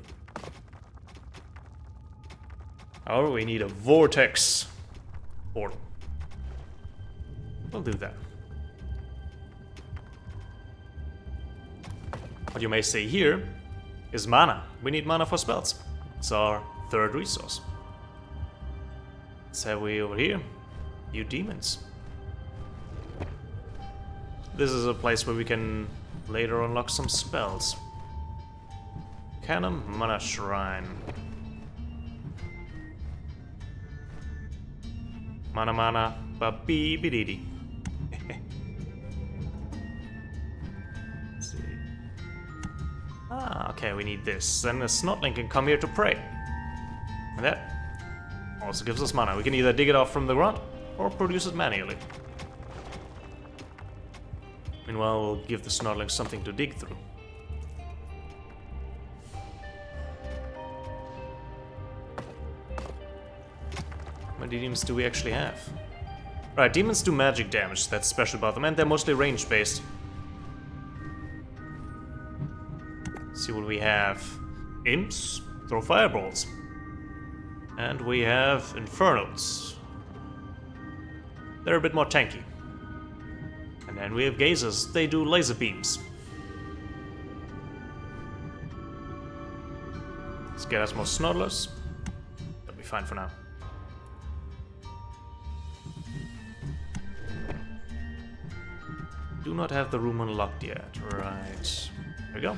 However, we need a vortex portal. We'll do that. What you may say here is mana. We need mana for spells. It's our third resource. Let's have we over here. You demons. This is a place where we can later unlock some spells. Canon Mana Shrine. Mana ba bee bididi. Let's see. Ah, okay, we need this. Then the Snotling can come here to pray. And that also gives us mana. We can either dig it off from the ground or produce it manually. Meanwhile, we'll give the Snotling something to dig through. How many demons do we actually have? Right, demons do magic damage, that's special about them, and they're mostly range-based. See what we have. Imps throw fireballs. And we have Infernals. They're a bit more tanky. And then we have Gazers, they do laser beams. Let's get us more Snoddlers. That'll be fine for now. Do not have the room unlocked yet. Right. There we go.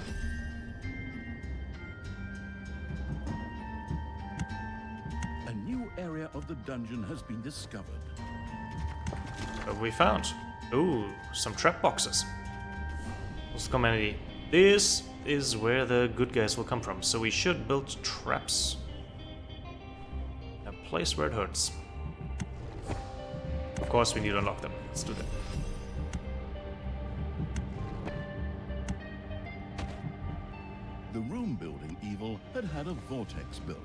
A new area of the dungeon has been discovered. What have we found? Ooh, some trap boxes. What's the community? This is where the good guys will come from, so we should build traps. A place where it hurts. Of course, we need to unlock them. Let's do that. The room building evil had a vortex built.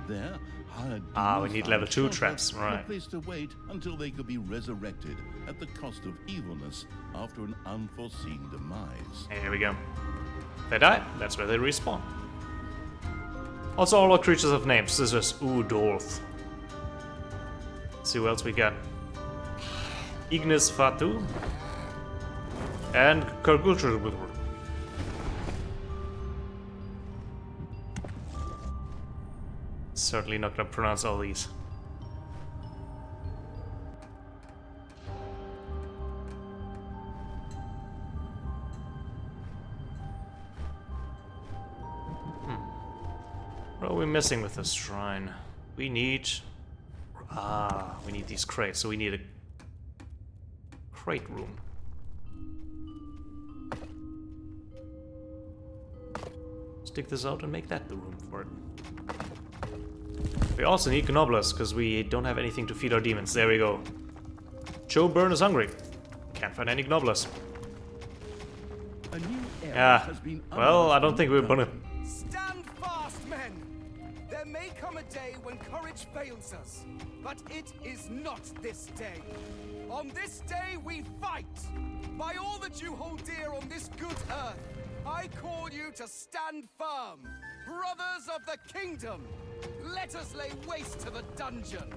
There, hired we need level 2 traps, right. A place to wait until they could be resurrected at the cost of evilness after an unforeseen demise. And here we go. They die, that's where they respawn. Also, all our creatures have names. This is Udolf. Let's see what else we got. Ignis Fatu. And Kargultur. Certainly not gonna pronounce all these. What are we missing with this shrine? We need... we need these crates, so we need a crate room. Stick this out and make that the room for it. We also need Gnoblers, because we don't have anything to feed our demons. There we go. Joe Byrne is hungry. Can't Can't find any gnoblers. A new era Yeah. has been Well, I don't think we're gonna. Stand fast, men! There may come a day when courage fails us, but it is not this day. On this day we fight! By all that you hold dear on this good earth, I call you to stand firm! Brothers of the kingdom! Let us lay waste to the dungeon!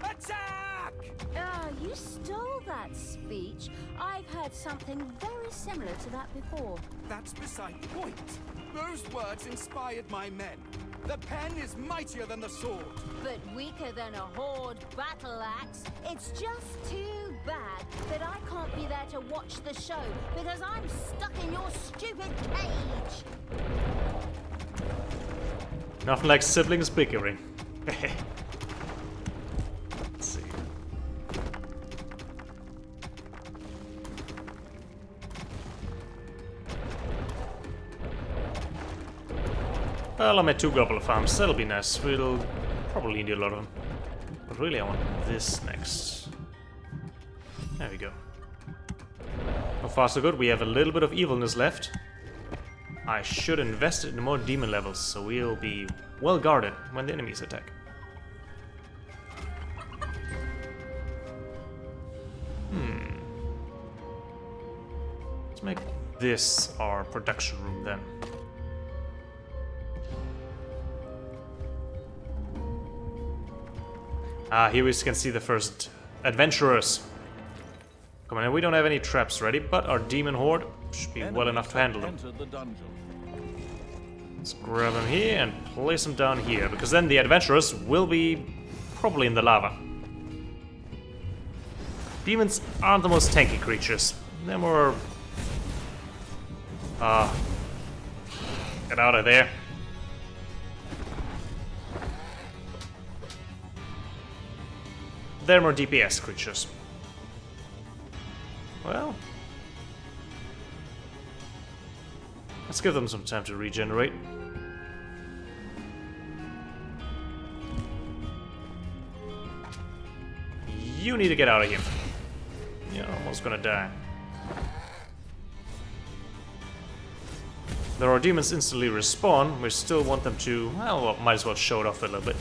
Attack! Ah, you stole that speech. I've heard something very similar to that before. That's beside the point. Those words inspired my men. The pen is mightier than the sword. But weaker than a horde battle axe. It's just too bad that I can't be there to watch the show because I'm stuck in your stupid cage. Nothing like siblings bickering. Let's see. Well, I'm at 2 gobbler farms. That'll be nice. We'll probably need a lot of them. But really, I want this next. There we go. So far, so good. We have a little bit of evilness left. I should invest it in more demon levels, so we'll be well guarded when the enemies attack. Let's make this our production room then. Here we can see the first adventurers. Come on, we don't have any traps ready, but our demon horde should be well enough to handle them. Entered the dungeon. Let's grab them here and place them down here, because then the adventurers will be probably in the lava. Demons aren't the most tanky creatures. They're more... get out of there. They're more DPS creatures. Well... let's give them some time to regenerate. You need to get out of here. You're almost gonna die. There are demons instantly respawn. We still want them to... well, might as well show it off a little bit.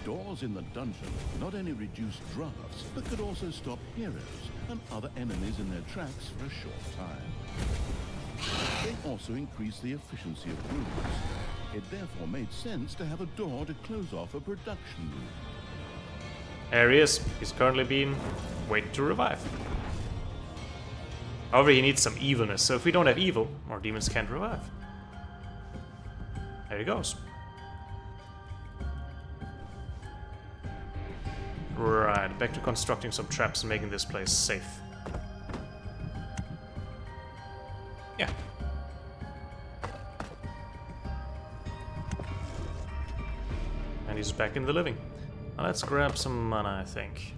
Doors in the dungeon not only reduce drafts, but could also stop heroes and other enemies in their tracks for a short time. They also increase the efficiency of rooms. It therefore made sense to have a door to close off a production room. There he is. He's currently being waiting to revive. However, he needs some evilness, so if we don't have evil, our demons can't revive. There he goes. Right, back to constructing some traps and making this place safe. Yeah. And he's back in the living. Now let's grab some mana, I think.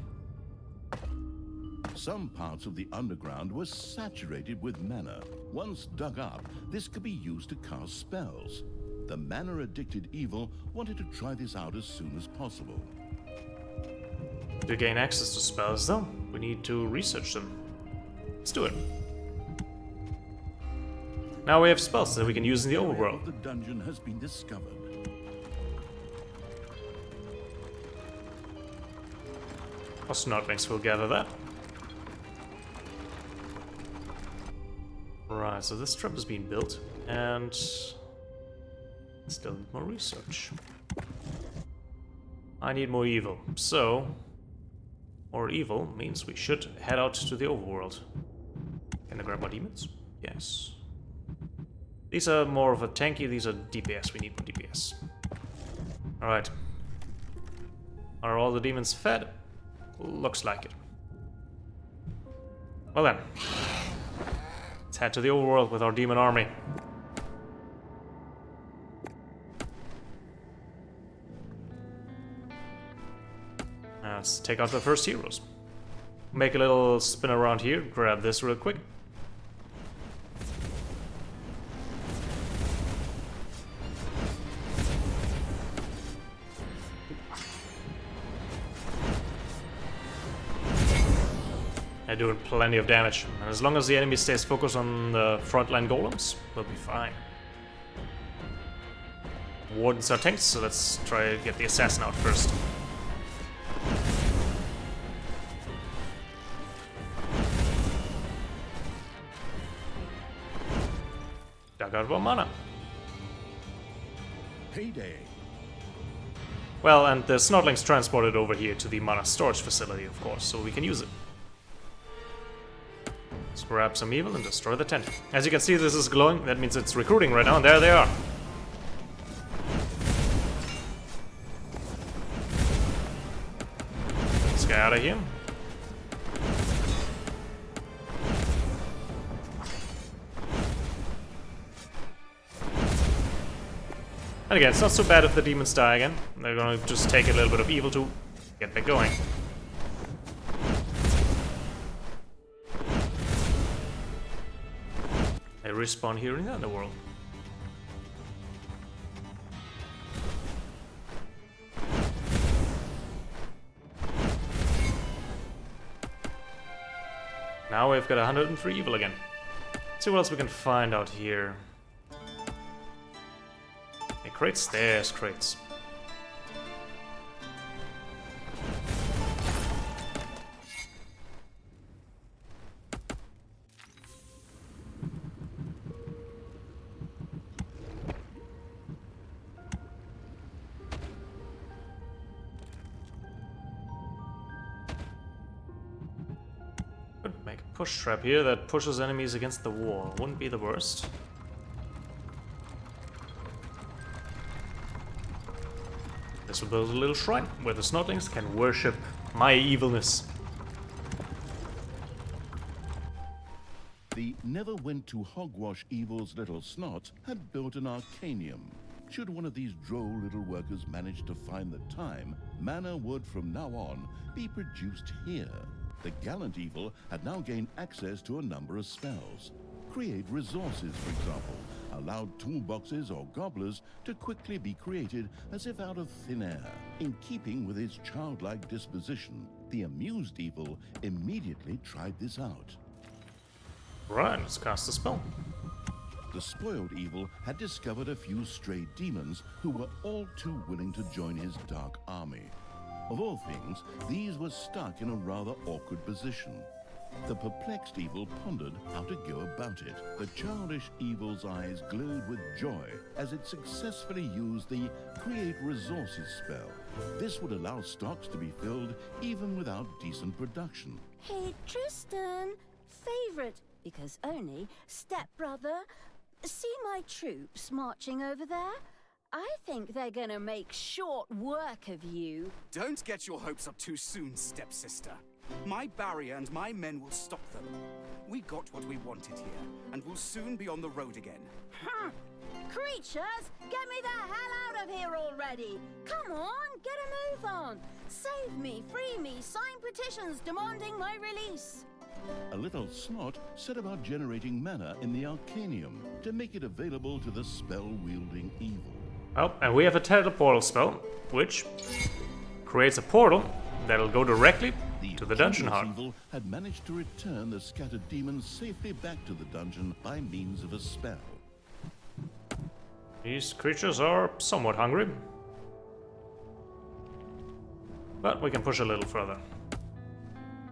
Some parts of the underground were saturated with mana. Once dug up, this could be used to cast spells. The mana-addicted evil wanted to try this out as soon as possible. To gain access to spells, though, we need to research them. Let's do it. Now we have spells that we can use in the overworld. The dungeon has been discovered. Our Snotlings will gather that. Right, so this trap is being built, and still need more research. I need more evil, so more evil means we should head out to the overworld. Can I grab more demons? Yes. These are more of a tanky, these are DPS, we need more DPS. Alright. Are all the demons fed? Looks like it. Well then. Let's head to the overworld with our demon army. Let's take out the first heroes. Make a little spin around here, grab this real quick. doing plenty of damage. And as long as the enemy stays focused on the frontline golems, we'll be fine. Wardens are tanks, so let's try to get the assassin out first. Dug out 1 mana. Payday. Well, and the Snotling's transported over here to the mana storage facility, of course, so we can use it. Let's grab some evil and destroy the tent. As you can see, this is glowing. That means it's recruiting right now, and there they are. Let's get out of here. And again, it's not so bad if the demons die again. They're gonna just take a little bit of evil to get back going. They respawn here in the underworld. Now we've got 103 evil again. Let's see what else we can find out here. Hey, crates? There's crates. Could make a push trap here that pushes enemies against the wall. Wouldn't be the worst. This will build a little shrine where the Snotlings can worship my evilness. The never went to hogwash evil's little snot had built an arcanium. Should one of these droll little workers manage to find the time, mana would from now on be produced here. The gallant evil had now gained access to a number of spells. Create resources, for example, allowed toolboxes or gobblers to quickly be created as if out of thin air. In keeping with his childlike disposition, the amused evil immediately tried this out. Right, let's cast a spell. The spoiled evil had discovered a few stray demons who were all too willing to join his dark army. Of all things, these were stuck in a rather awkward position. The perplexed evil pondered how to go about it. The childish evil's eyes glowed with joy as it successfully used the Create Resources spell. This would allow stocks to be filled even without decent production. Hey, Tristan, favorite, because only stepbrother. See my troops marching over there? I think they're gonna make short work of you. Don't get your hopes up too soon, stepsister. My barrier and my men will stop them. We got what we wanted here, and we'll soon be on the road again. Creatures, get me the hell out of here already! Come on, get a move on! Save me, free me, sign petitions demanding my release! A little snot set about generating mana in the Arcanium to make it available to the spell-wielding evil. Oh, and we have a teleportal spell, which creates a portal that'll go directly to the dungeon heart. Evil had managed to return the scattered demons safely back to the dungeon by means of a spell. These creatures are somewhat hungry, but we can push a little further.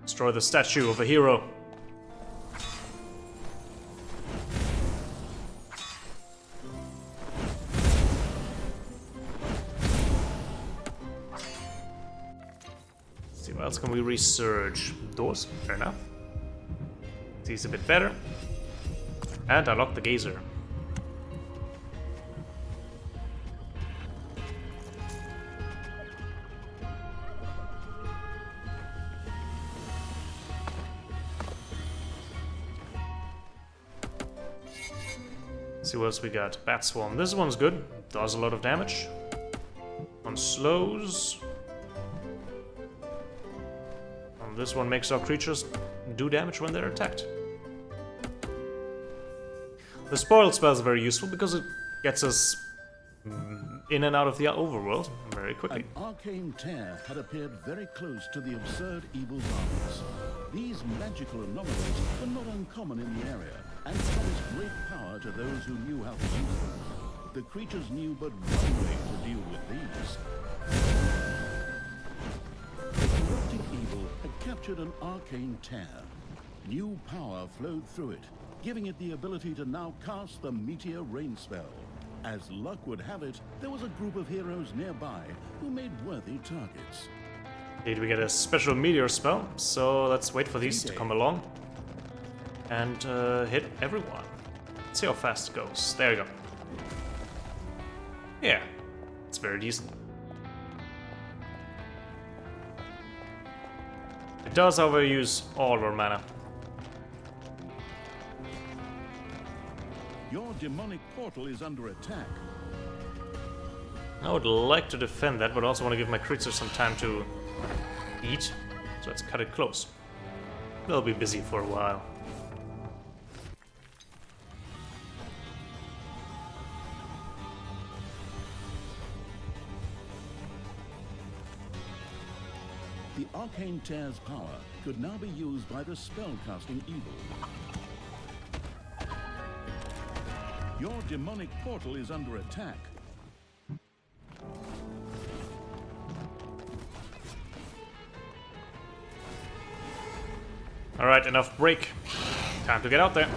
Destroy the statue of a hero. Let's see, what else can we research? Doors, fair enough. Sees a bit better. And unlock the gazer. See what else we got. Bat Swarm. This one's good. Does a lot of damage. One slows. And this one makes our creatures do damage when they're attacked. The spoiled spell is very useful because it gets us in and out of the overworld very quickly. An arcane tear had appeared very close to the absurd evil's arms. These magical anomalies were not uncommon in the area and promised great power to those who knew how to use them. The creatures knew but one way to deal with these. The corrupting evil had captured an arcane tear. New power flowed through it, giving it the ability to now cast the meteor rain spell. As luck would have it, there was a group of heroes nearby who made worthy targets. Indeed, we get a special meteor spell, so let's wait for these to come along and hit everyone. Let's see how fast it goes. There you go. Yeah, it's very decent. It does, however, use all of our mana. Your demonic portal is under attack. I would like to defend that, but also want to give my creatures some time to eat. So let's cut it close. They'll be busy for a while. The arcane tear's power could now be used by the spellcasting evil. Your demonic portal is under attack. Alright, enough break. Time to get out there.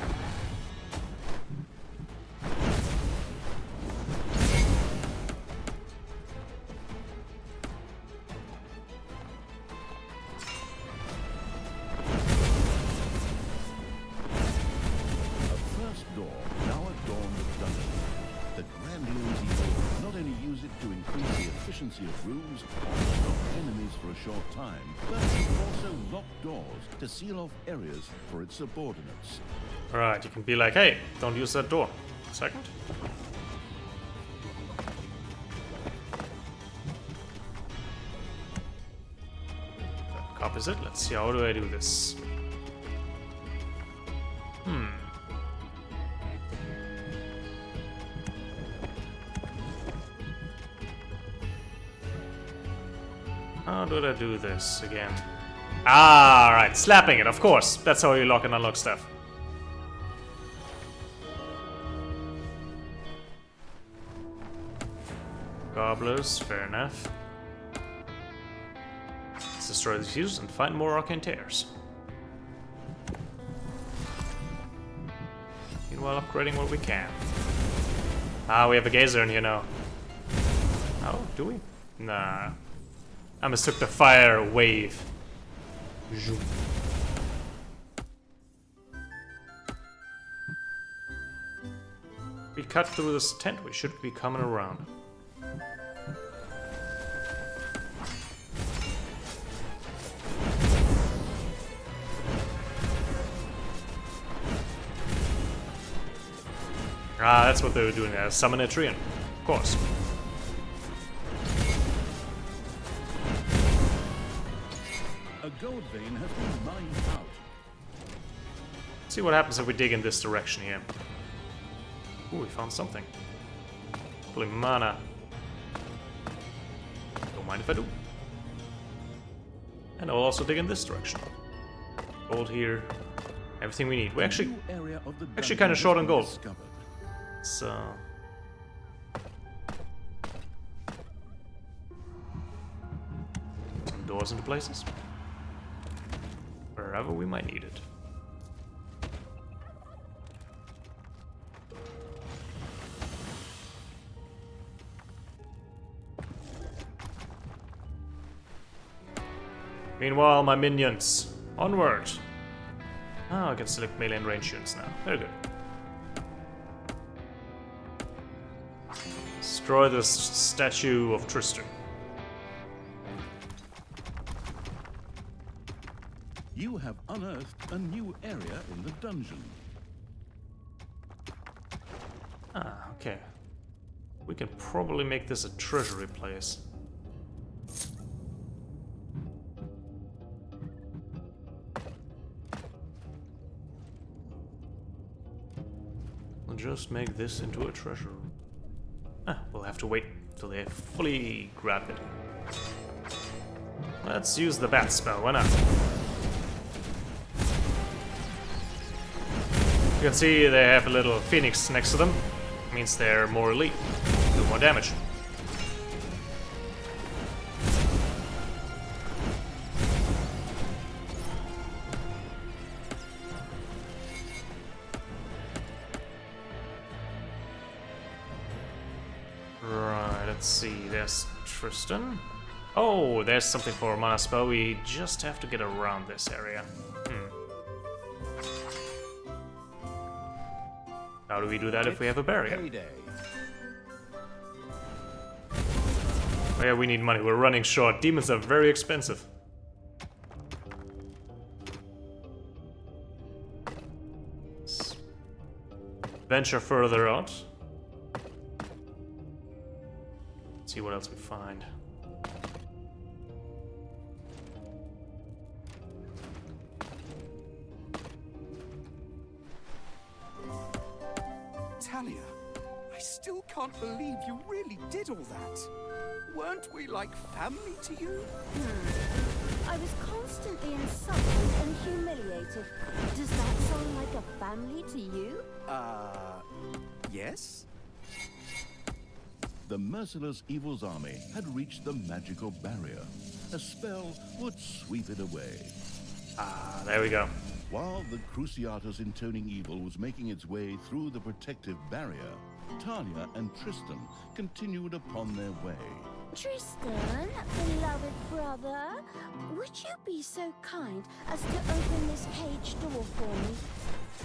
Of rooms or stop enemies for a short time, but it also locked doors to seal off areas for its subordinates. Alright, you can be like, hey, don't use that door. Second. That copies it. Let's see, how do I do this? How do I do this again? Ah, right, slapping it, of course. That's how you lock and unlock stuff. Gobblers, fair enough. Let's destroy these fuse and find more arcane tears. Meanwhile, upgrading what we can. Ah, we have a gazer in here now. Oh, do we? Nah. I mistook the fire wave. Zoom. We cut through this tent, we should be coming around. Ah, that's what they were doing, summon a Trian. Of course. A gold vein has been mined out. See what happens if we dig in this direction here. Ooh, we found something. Pulling mana. Don't mind if I do. And I'll also dig in this direction. Gold here. Everything we need. We're actually kind of short on gold. So some doors into places. Wherever we might need it. Meanwhile, my minions, onward! Ah, I can select melee and range units now. Very good. Destroy this statue of Tristan. You have unearthed a new area in the dungeon. Ah, okay. We can probably make this a treasury place. We'll just make this into a treasure room. Ah, we'll have to wait till they fully grab it. Let's use the bat spell, why not? You can see they have a little phoenix next to them. Means they're more elite. Do more damage. Right, let's see. There's Tristan. Oh, there's something for mana spell. We just have to get around this area. How do we do that if we have a barrier? Payday. Oh yeah, we need money. We're running short. Demons are very expensive. Let's venture further out. See what else we find. Talia, I still can't believe you really did all that. Weren't we like family to you? I was constantly insulted and humiliated. Does that sound like a family to you? Yes? The merciless evil's army had reached the magical barrier. A spell would sweep it away. Ah, there we go. While the Cruciatus intoning evil was making its way through the protective barrier, Talia and Tristan continued upon their way. Tristan, beloved brother, would you be so kind as to open this cage door for me?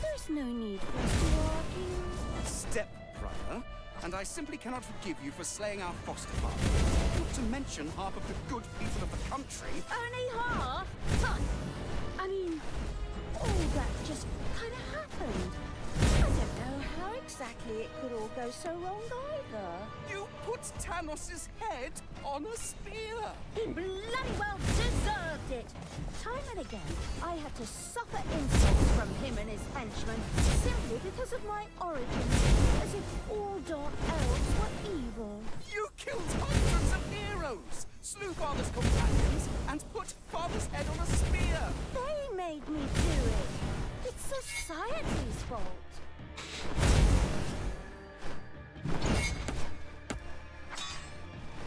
There's no need for us to argue. Step brother, and I simply cannot forgive you for slaying our foster father. Not to mention half of the good people of the country. Only half? Huh. I mean, all that just kind of happened. I don't know how exactly it could all go so wrong either. You put Tanos's head on a spear. He bloody well deserved it. Time and again, I had to suffer insults from him and his henchmen simply because of my origins, as if all dark elves were evil. You killed hundreds of heroes, slew Father's companions, and put Father's head on a spear. They made me do it. It's society's fault.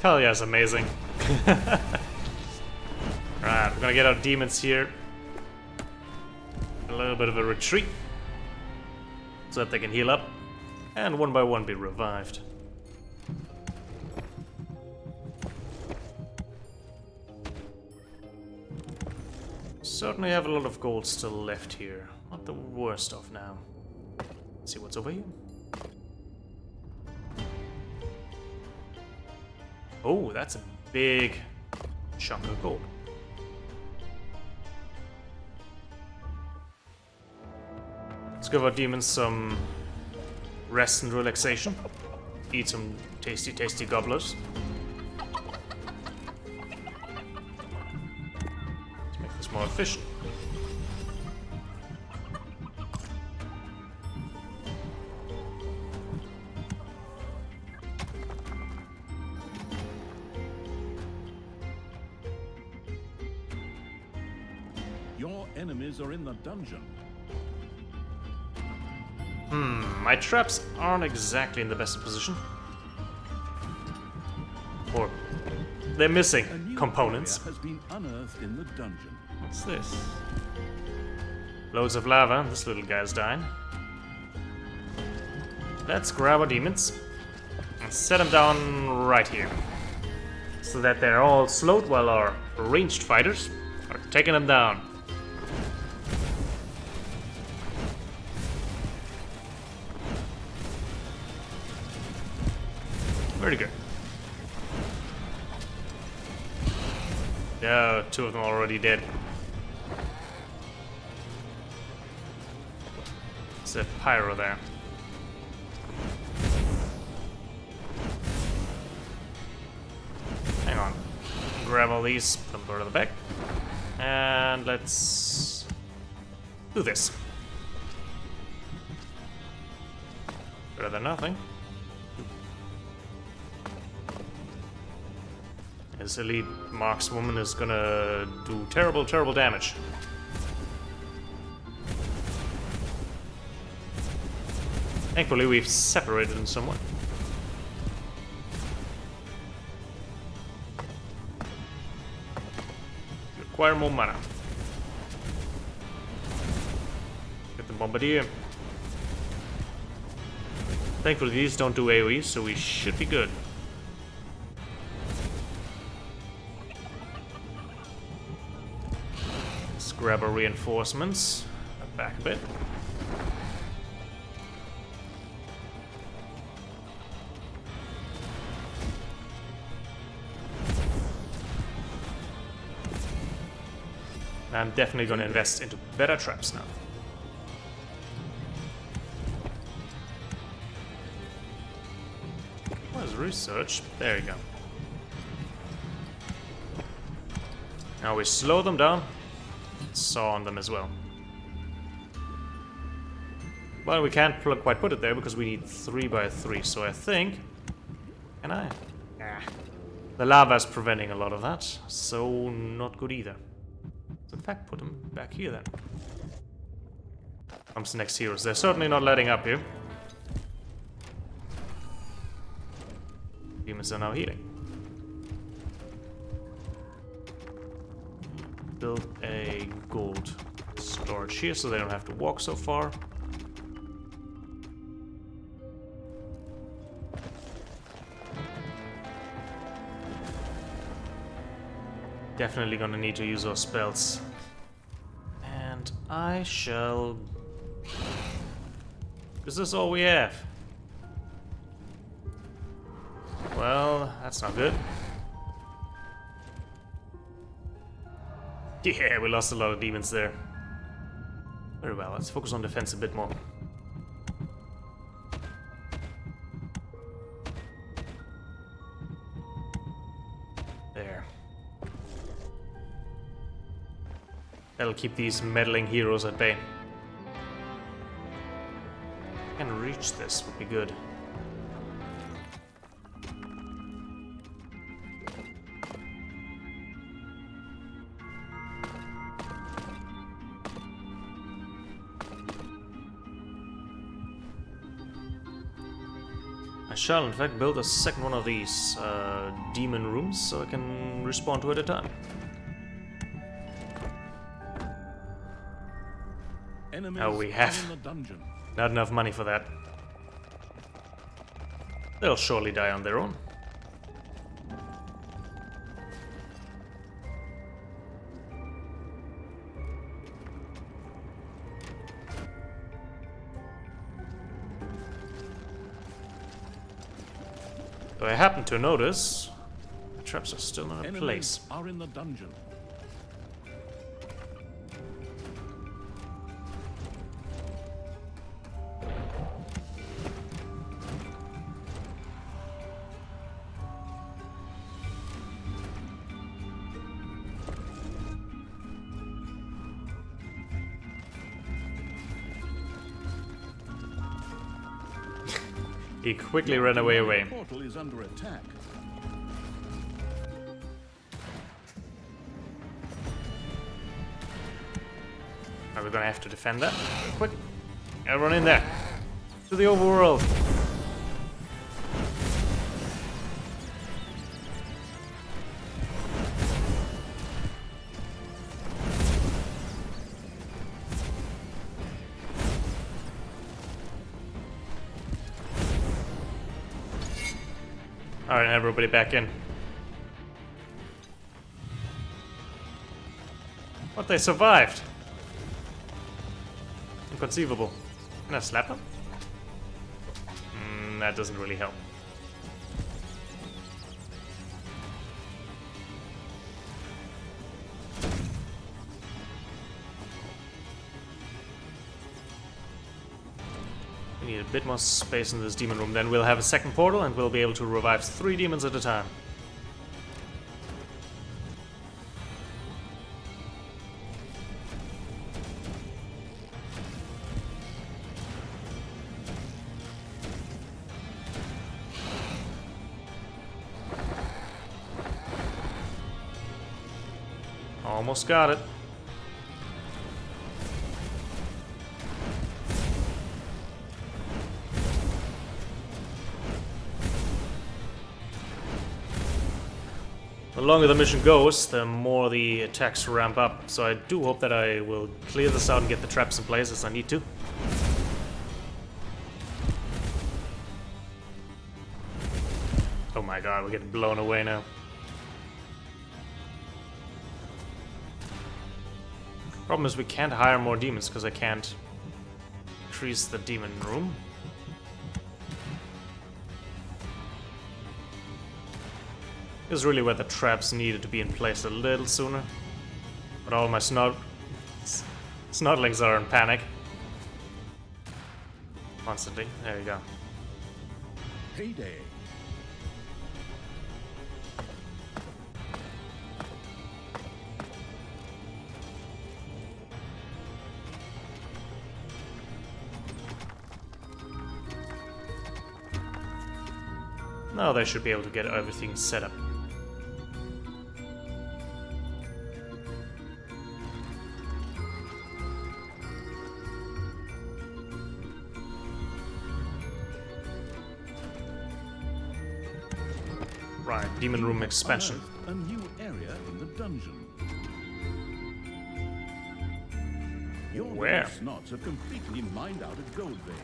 Talia's amazing. Right, we're gonna get our demons here. A little bit of a retreat. So that they can heal up. And one by one be revived. Certainly have a lot of gold still left here. Not the worst of now. Let's see what's over here. Oh, that's a big chunk of gold. Let's give our demons some rest and relaxation. Eat some tasty, tasty gobblers. Let's make this more efficient. Your enemies are in the dungeon. My traps aren't exactly in the best position. Or they're A missing new components. area has been unearthed in the dungeon. What's this? Loads of lava. This little guy's dying. Let's grab our demons and set them down right here. So that they're all slowed while our ranged fighters are taking them down. Very good. Yeah, two of them already dead. It's a pyro there. Hang on. Grab all these, put them to the back. And let's do this. Better than nothing. This elite markswoman is gonna do terrible, terrible damage. Thankfully, we've separated them somewhat. Require more mana. Get the bombardier. Thankfully, these don't do AoE, so we should be good. Let's grab our reinforcements. Back a bit. I'm definitely going to invest into better traps now. What is research? There you go. Now we slow them down, saw on them as well. Well, we can't quite put it there because we need 3x3, so I think... Can I? Nah. The lava's preventing a lot of that, so not good either. So in fact, put them back here then. Comes the next heroes. They're certainly not letting up here. Demons are now healing. Build a gold storage here so they don't have to walk so far. Definitely gonna need to use those spells. And I shall... Is this all we have? Well, that's not good. Yeah, we lost a lot of demons there. Very well, let's focus on defense a bit more. There. That'll keep these meddling heroes at bay. Can reach this would be good. I shall in fact build a second one of these demon rooms so I can respawn two at a time. Oh, we have not enough money for that. They'll surely die on their own. Though I happen to notice the traps are still not in place. Are in the dungeon. He quickly ran away. The portal is under attack. Are we gonna have to defend that? Quick! Everyone in there! To the overworld! Alright, everybody back in. What, they survived? Inconceivable. Can I slap them? That doesn't really help. We need a bit more space in this demon room. Then we'll have a second portal and we'll be able to revive 3 demons at a time. Almost got it. The longer the mission goes, the more the attacks ramp up. So I do hope that I will clear this out and get the traps in place as I need to. Oh my god, we're getting blown away now. Problem is we can't hire more demons because I can't increase the demon room. This is really where the traps needed to be in place a little sooner. But all my snotlings are in panic. Constantly. There you go. Payday. Now they should be able to get everything set up. Right, demon room expansion. A new area in the dungeon. Your Where? snots have completely mined out a gold vein.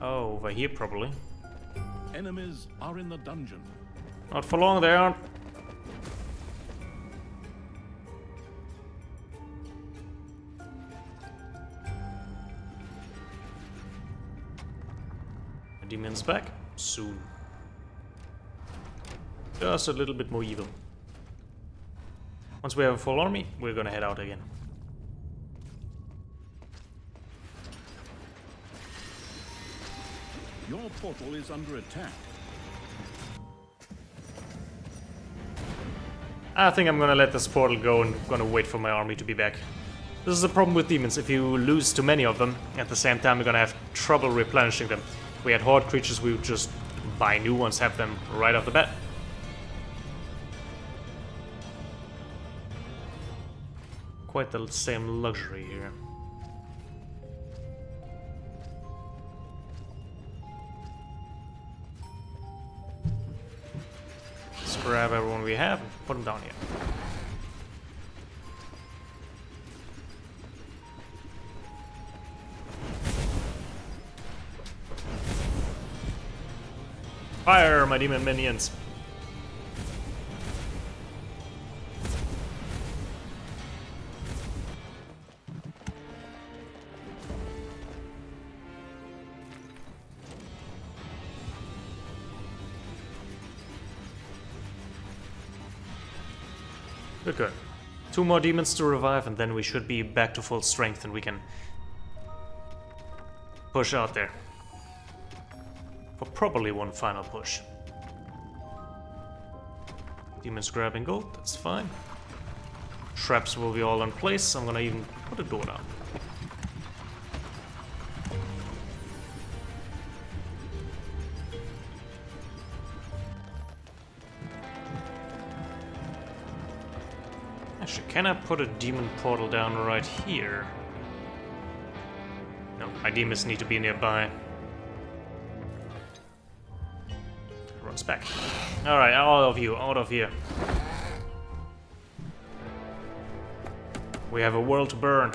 Oh, over here probably. Enemies are in the dungeon. Not for long, they aren't. The demon's back soon. Just a little bit more evil. Once we have a full army, we're gonna head out again. Your portal is under attack. I think I'm gonna let this portal go and gonna wait for my army to be back. This is the problem with demons. If you lose too many of them, at the same time you're gonna have trouble replenishing them. If we had horde creatures, we would just buy new ones, have them right off the bat. Quite the same luxury here. Let's grab everyone we have and put them down here. Fire, my demon minions! Good, good. 2 more demons to revive and then we should be back to full strength and we can push out there. For probably one final push. Demons grabbing gold, that's fine. Traps will be all in place, I'm gonna even put a door down. Actually, can I put a demon portal down right here? No, my demons need to be nearby. Runs back. Alright, all of you, out of here. We have a world to burn.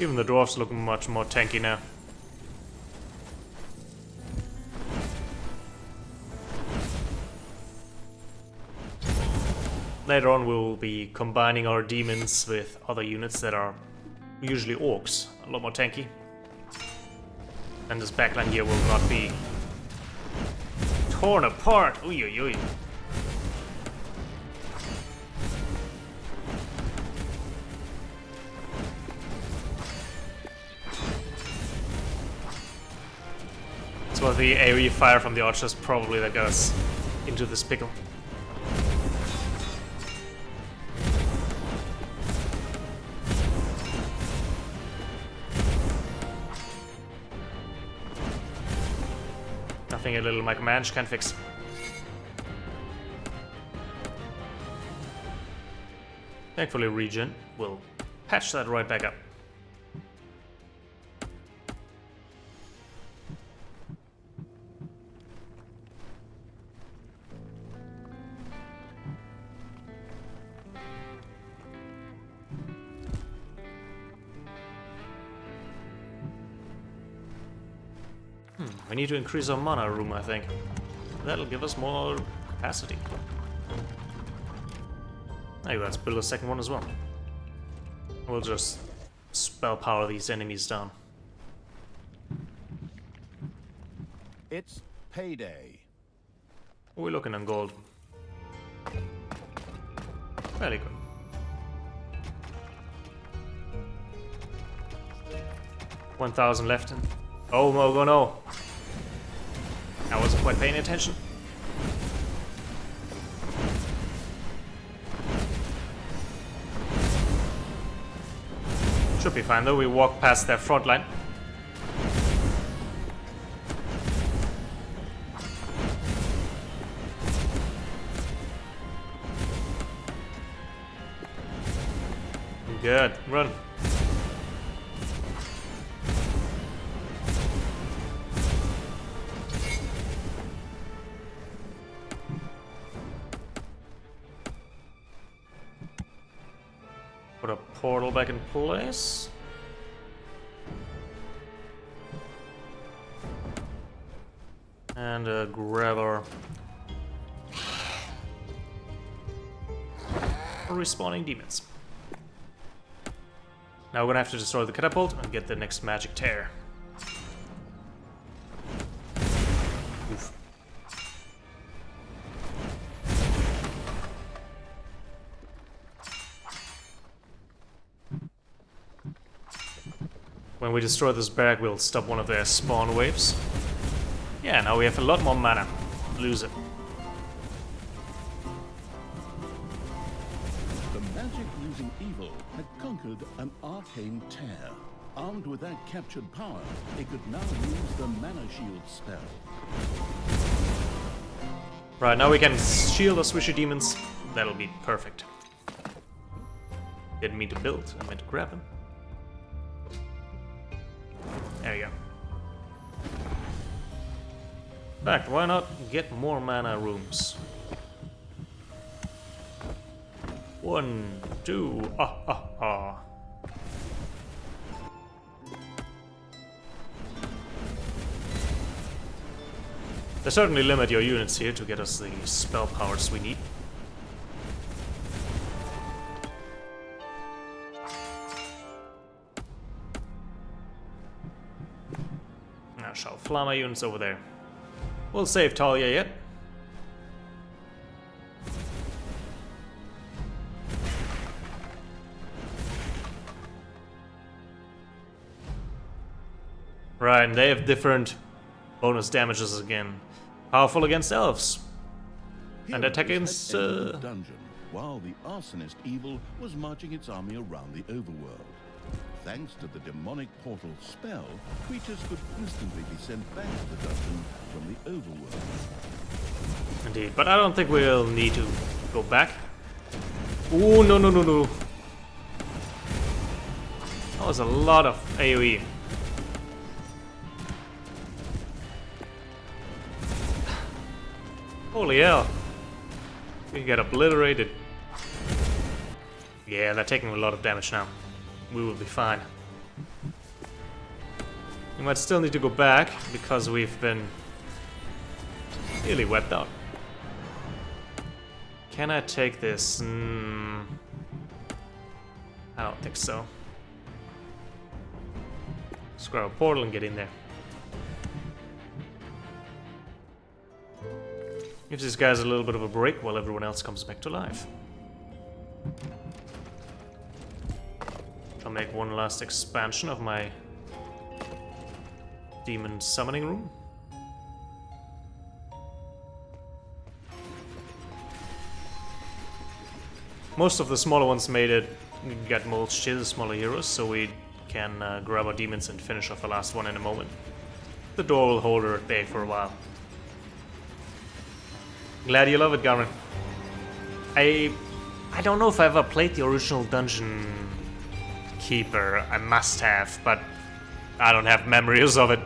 Even the dwarves look much more tanky now. Later on we'll be combining our demons with other units that are usually orcs, a lot more tanky. And this backline here will not be torn apart. Ooh, ooh, ooh. It's what the AoE fire from the archers probably that got us into this pickle. Nothing a little micromanage can't fix. Thankfully regen will patch that right back up. We need to increase our mana room, I think. That'll give us more capacity. Hey, let's build a second one as well. We'll just spell power these enemies down. It's payday. What are we looking on gold? Fairly good. $1,000 left. Oh no! I wasn't quite paying attention. Should be fine though, we walk past their front line. Good, run. Put a portal back in place. And a grabber. For respawning demons. Now we're gonna have to destroy the catapult and get the next magic tear. Oof. When we destroy this barrack, we'll stop one of their spawn waves. Yeah, now we have a lot more mana. Lose it. The magic-using evil had conquered an arcane tear. Armed with that captured power, it could now use the mana shield spell. Right, now we can shield our swishy demons. That'll be perfect. Didn't mean to build, I meant to grab him. There you go. In fact, why not get more mana rooms? 1, 2, They certainly limit your units here to get us the spell powers we need. Now shall fly my units over there. We'll save Talia yet. Right, and they have different bonus damages again. Powerful against elves. And attack against the dungeon, while the arsonist evil was marching its army around the overworld. Thanks to the demonic portal spell, creatures could instantly be sent back to the dungeon from the overworld. Indeed, but I don't think we'll need to go back. Ooh, no. That was a lot of AoE. Holy hell. We get obliterated. Yeah, they're taking a lot of damage now. We will be fine. We might still need to go back because we've been really wiped out. Can I take this? I don't think so. Let's grab a portal and get in there. Gives these guys a little bit of a break while everyone else comes back to life. I'll make one last expansion of my demon summoning room. Most of the smaller ones made it get mulched here, the smaller heroes, so we can grab our demons and finish off the last one in a moment. The door will hold her at bay for a while. Glad you love it, Garmin. I I don't know if I ever played the original Dungeon Keeper. I must have, but I don't have memories of it.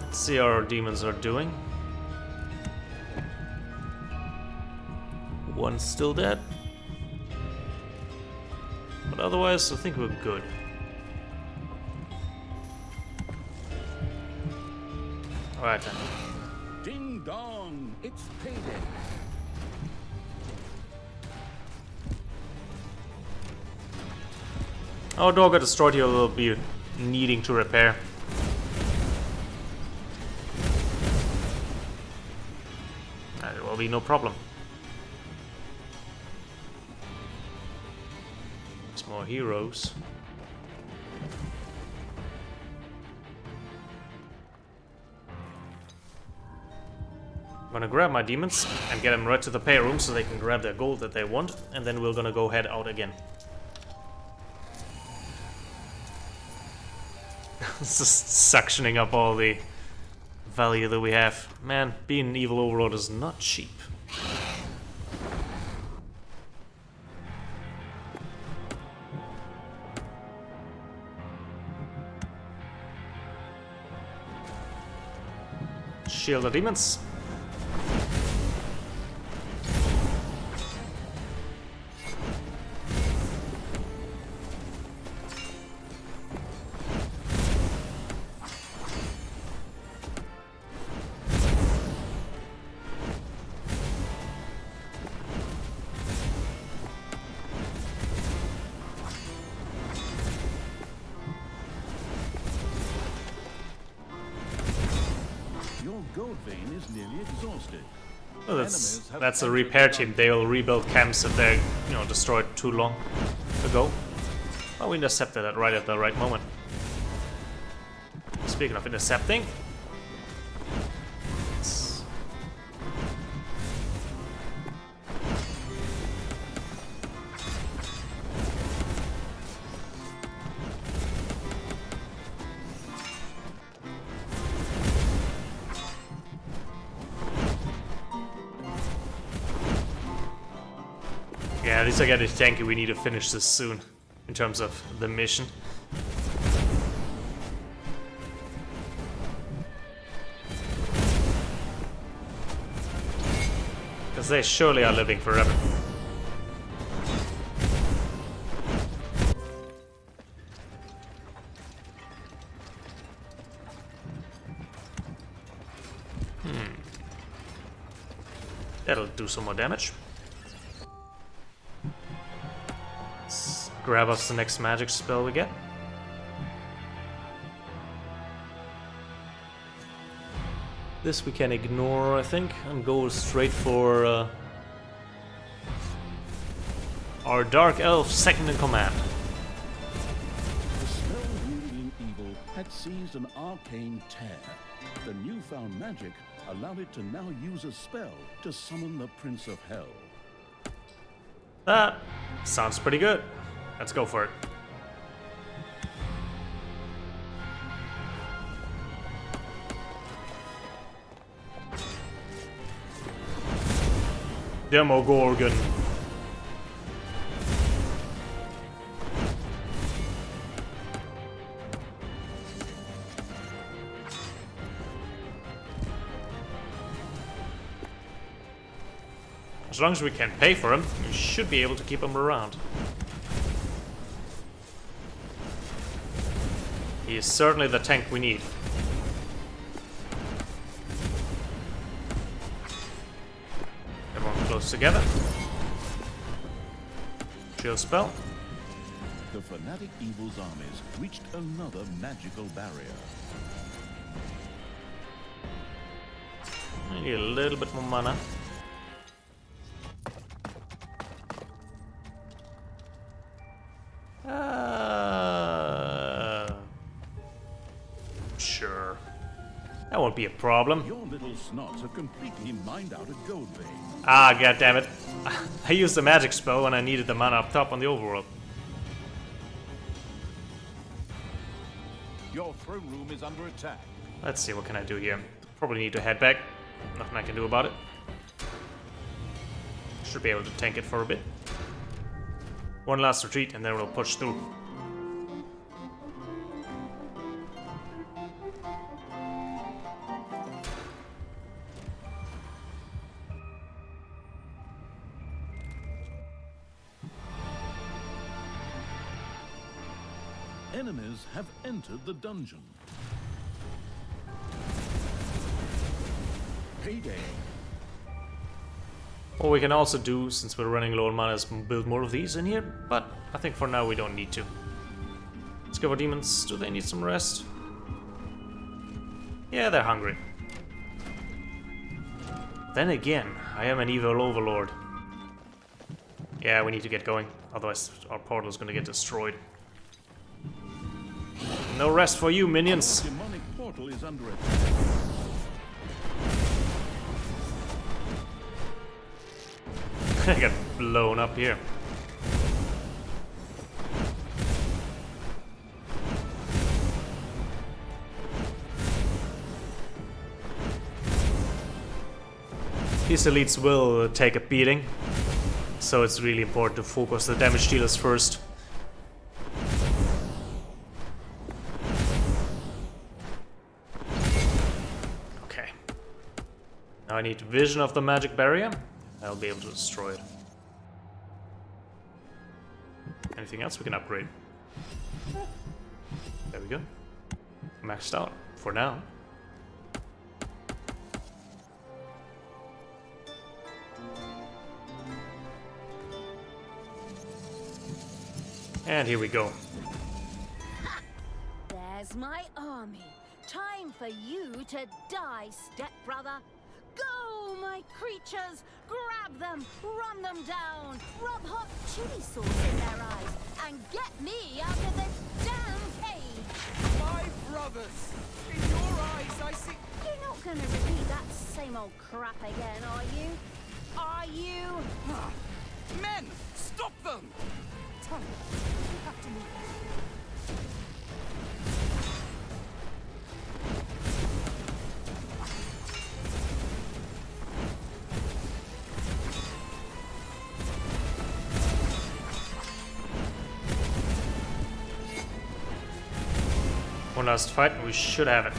Let's see how our demons are doing. One's still dead. But otherwise, I think we're good. Alright then. Ding dong, it's payday. Our door got destroyed here, will be needing to repair. There will be no problem. There's more heroes. I'm gonna grab my demons and get them right to the pay room so they can grab their gold that they want, and then we're gonna go head out again. It's just suctioning up all the value that we have. Man, being an evil overlord is not cheap. Shield the demons. Your gold vein is nearly exhausted. Well, that's a repair team. They will rebuild camps if they're, destroyed too long ago. Well, we intercepted that right at the right moment. Speaking of intercepting, yeah, at least I got a tanky. We need to finish this soon in terms of the mission. Because they surely are living forever. That'll do some more damage. Let's grab us the next magic spell we get. This we can ignore, I think, and go straight for our Dark Elf second in command. The spell-wielding evil had seized an arcane tear. The newfound magic allowed it to now use a spell to summon the Prince of Hell. That sounds pretty good. Let's go for it. Demogorgon. As long as we can pay for him, we should be able to keep him around. He is certainly the tank we need. Everyone close together. Shield spell. The fanatic evil's armies reached another magical barrier. I need a little bit more mana. Sure. That won't be a problem. Your little snots have completely mined out a gold vein. Ah, goddammit. I used a magic spell when I needed the mana up top on the overworld. Your throne room is under attack. Let's see, what can I do here? Probably need to head back. Nothing I can do about it. Should be able to tank it for a bit. One last retreat and then we'll push through. Enemies have entered the dungeon. Payday. What we can also do, since we're running low on mana, is build more of these in here, but I think for now we don't need to. Let's go for demons. Do they need some rest? Yeah, they're hungry. Then again, I am an evil overlord. Yeah, we need to get going, otherwise our portal is gonna get destroyed. No rest for you, minions! The demonic portal is under attack. I got blown up here. These elites will take a beating, so it's really important to focus the damage dealers first. Okay. Now I need vision of the magic barrier. I'll be able to destroy it. Anything else we can upgrade? There we go. Maxed out for now. And here we go. There's my army. Time for you to die, stepbrother. Go, my creatures! Grab them, run them down, rub hot chili sauce in their eyes, and get me out of this damn cage! My brothers! In your eyes, I see... You're not gonna repeat that same old crap again, are you? Are you? Ah, men! Stop them! Tell me, you have to move. One last fight and we should have it.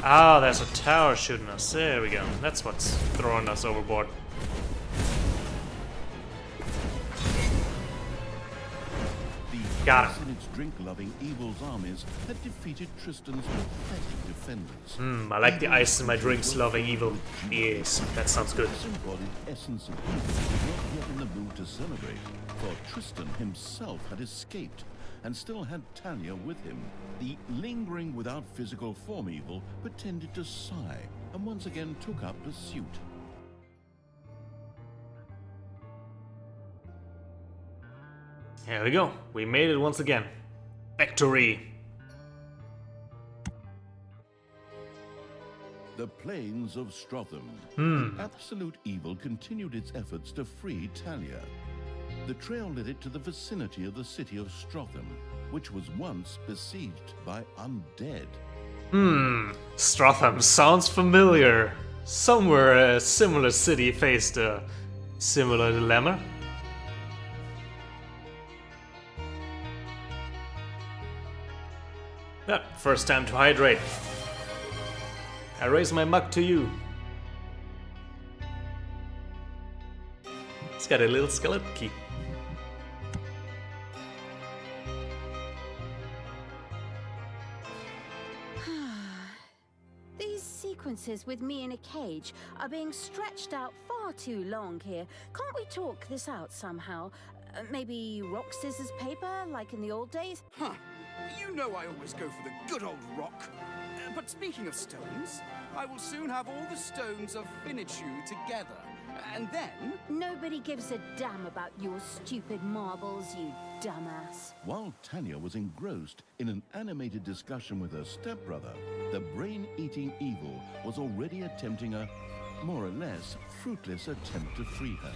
Ah, there's a tower shooting us. There we go. That's what's throwing us overboard. Got it. And its drink-loving evil's armies had defeated Tristan's pathetic defenders. I like the ice in my drinks, loving evil. Yes, that sounds good. This embodied essence of evil was not yet in the mood to celebrate, for Tristan himself had escaped and still had Talia with him. The lingering without physical form evil pretended to sigh and once again took up pursuit. Here we go. We made it once again. Victory! The plains of Strotham. The absolute evil continued its efforts to free Talia. The trail led it to the vicinity of the city of Strotham, which was once besieged by undead. Strotham sounds familiar. Somewhere a similar city faced a similar dilemma. Yeah, first time to hydrate. I raise my mug to you. It's got a little skeleton key. These sequences with me in a cage are being stretched out far too long here. Can't we talk this out somehow? Maybe rock, scissors, paper, like in the old days? Huh. You know I always go for the good old rock. But speaking of stones, I will soon have all the stones of Finichu together, And then, Nobody gives a damn about your stupid marbles, you dumbass. While Tanya was engrossed in an animated discussion with her stepbrother, the brain-eating evil was already attempting a, more or less, fruitless attempt to free her.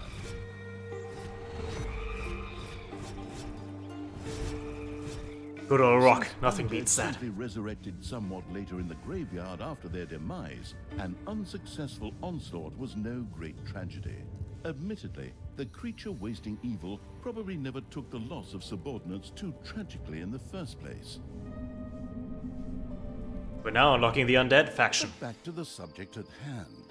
Good old rock, Since nothing undead beats that. simply resurrected somewhat later in the graveyard after their demise, an unsuccessful onslaught was no great tragedy. Admittedly, the creature-wasting evil probably never took the loss of subordinates too tragically in the first place. We're now unlocking the undead faction. But back to the subject at hand.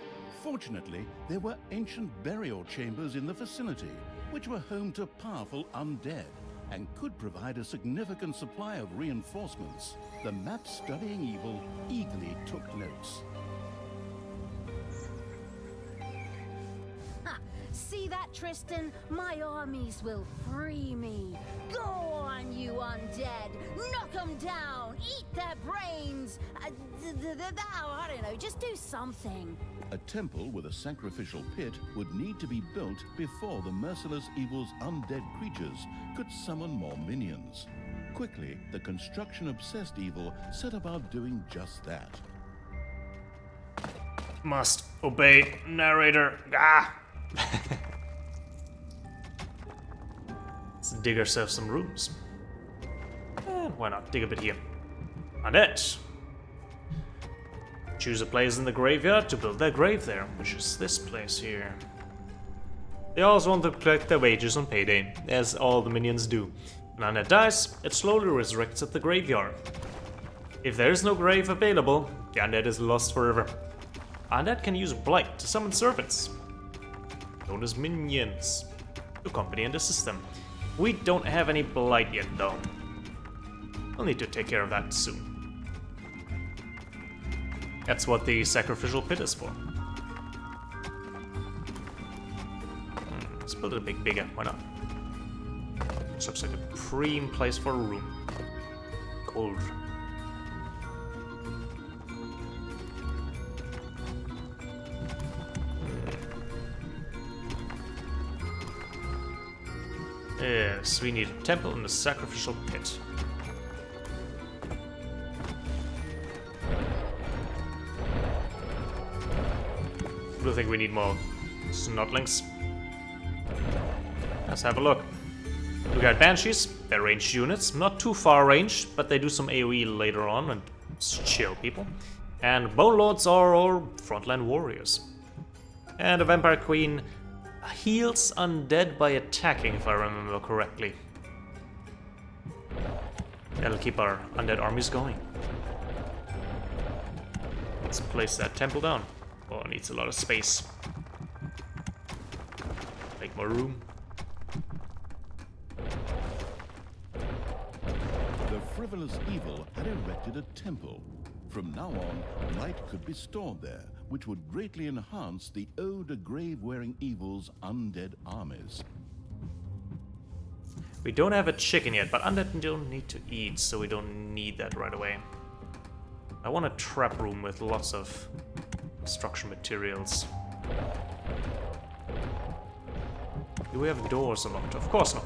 Fortunately, there were ancient burial chambers in the vicinity, which were home to powerful undead, and could provide a significant supply of reinforcements. The map-studying evil eagerly took notes. Ha! See that, Tristan? My armies will free me. Go on, you undead! Knock them down! Eat their brains! I don't know, just do something. A temple with a sacrificial pit would need to be built before the merciless evil's undead creatures could summon more minions. Quickly, the construction-obsessed evil set about doing just that. Must obey narrator. Ah! Let's dig ourselves some rooms. And why not dig a bit here? Undead. Choose a place in the graveyard to build their grave there, which is this place here. They also want to collect their wages on payday, as all the minions do. When undead dies, it slowly resurrects at the graveyard. If there is no grave available, the undead is lost forever. Undead can use blight to summon servants, known as minions, to accompany in the system. We don't have any blight yet though. We'll need to take care of that soon. That's what the sacrificial pit is for. Let's build it a bit bigger, why not? This looks like a prime place for a room. Gold. Yes, we need a temple and a sacrificial pit. I do think we need more snotlings. Let's have a look. We got banshees, they're ranged units, not too far ranged, but they do some AoE later on and chill people. And bone lords are all frontline warriors. And a vampire queen heals undead by attacking, if I remember correctly. That'll keep our undead armies going. Let's place that temple down. Oh, it needs a lot of space. Make more room. The frivolous evil had erected a temple. From now on, light could be stored there, which would greatly enhance the ode to grave-wearing evil's undead armies. We don't have a chicken yet, but undead don't need to eat, so we don't need that right away. I want a trap room with lots of construction materials. Do we have doors unlocked? Of course not.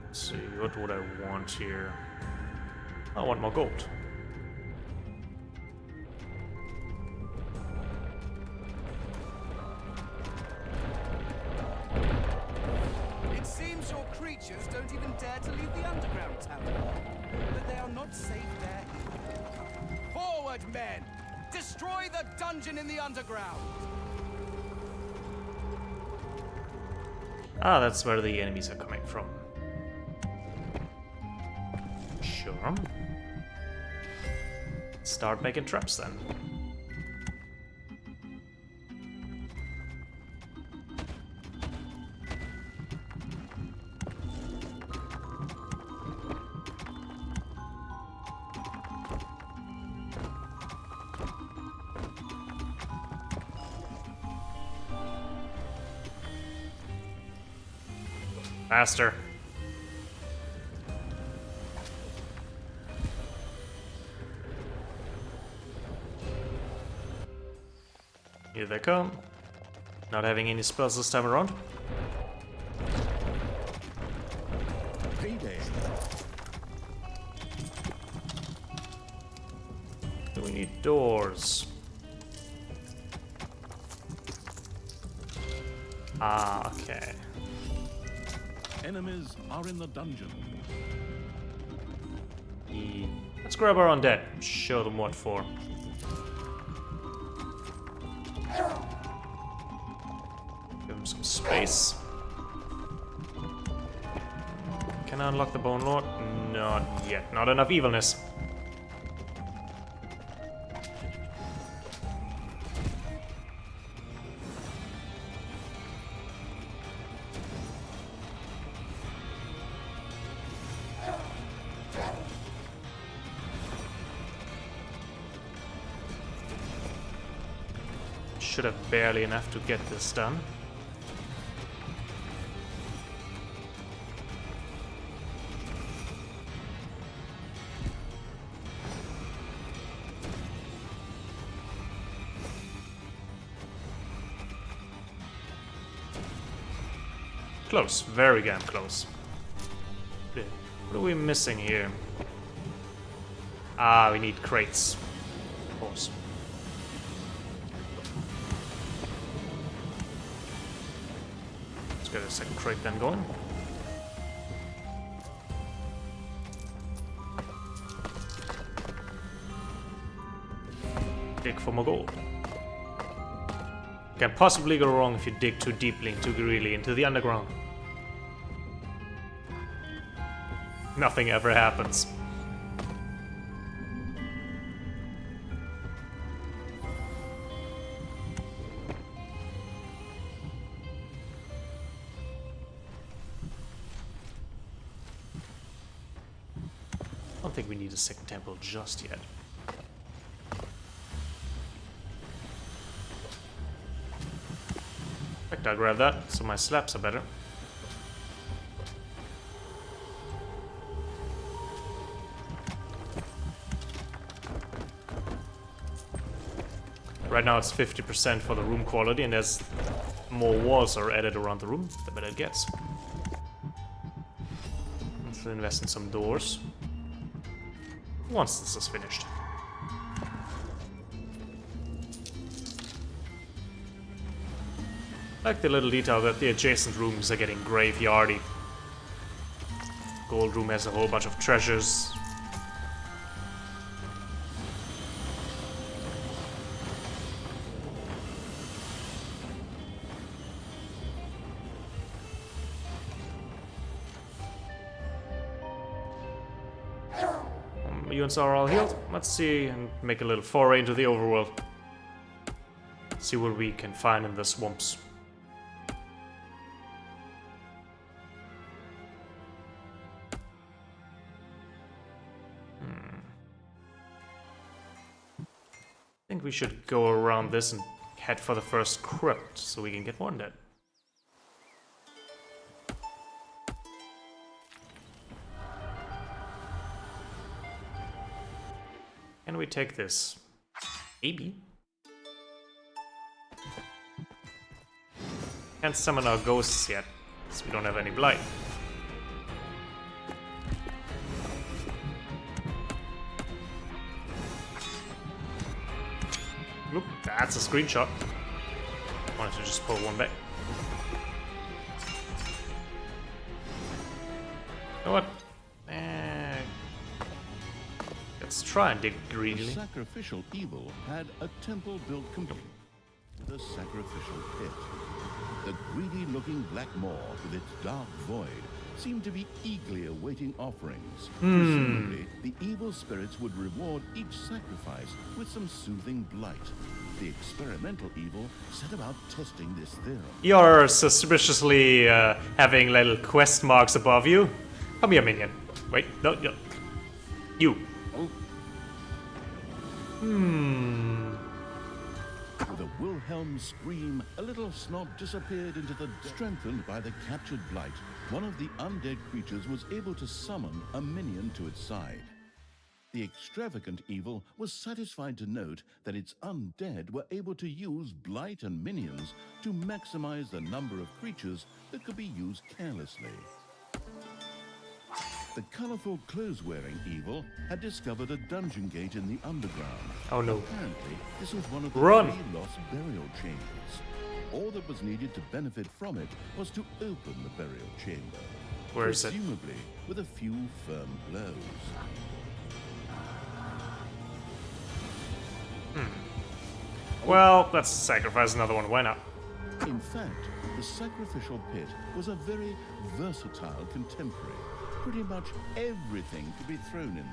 Let's see, what would I want here? I want more gold. it seems your creatures don't even dare to leave the underground tower. But they are not safe there either. Forward, men! Destroy the dungeon in the underground! Ah, that's where the enemies are coming from. Sure. Start making traps then. Faster. Here they come. Not having any spells this time around. Payday. Do we need doors? Ah, okay. Enemies are in the dungeon. Let's grab our undead. Show them what for. Give them some space. Can I unlock the Bone Lord? Not yet. Not enough evilness. Should have barely enough to get this done. Close, very damn close. What are we missing here? Ah, we need crates. Of course. Let's get a second crate then going. Dig for more gold. Can possibly go wrong if you dig too deeply and too greedily into the underground. Nothing ever happens. I don't think we need a second temple just yet. In fact, I'll grab that, so my slaps are better. Right now it's 50% for the room quality, and as more walls are added around the room, the better it gets. Let's invest in some doors. Once this is finished. I like the little detail that the adjacent rooms are getting graveyardy. Gold room has a whole bunch of treasures. Units are all healed. Let's see and make a little foray into the overworld. See what we can find in the swamps. I think we should go around this and head for the first crypt so we can get more undead. Can we take this? Maybe. Can't summon our ghosts yet, so we don't have any blight. Oop, that's a screenshot. Wanted to just pull one back. You know what? Let's try and dig greedily. The sacrificial evil had a temple built complete. The sacrificial pit. The greedy-looking black maw with its dark void seemed to be eagerly awaiting offerings. Presumably, the evil spirits would reward each sacrifice with some soothing blight. The experimental evil set about testing this theorem. You're suspiciously having little quest marks above you. Come here, minion. Wait, no. You. With a Wilhelm scream, a little snob disappeared into the strengthened by the captured blight. One of the undead creatures was able to summon a minion to its side. The extravagant evil was satisfied to note that its undead were able to use blight and minions to maximize the number of creatures that could be used carelessly. The colorful clothes-wearing evil had discovered a dungeon gate in the underground. Oh no. Apparently, this was one of the Run! 3 lost burial chambers. All that was needed to benefit from it was to open the burial chamber. Where is it? Presumably with a few firm blows. Well, let's sacrifice another one. Why not? In fact, the sacrificial pit was a very versatile contemporary. Pretty much everything could be thrown in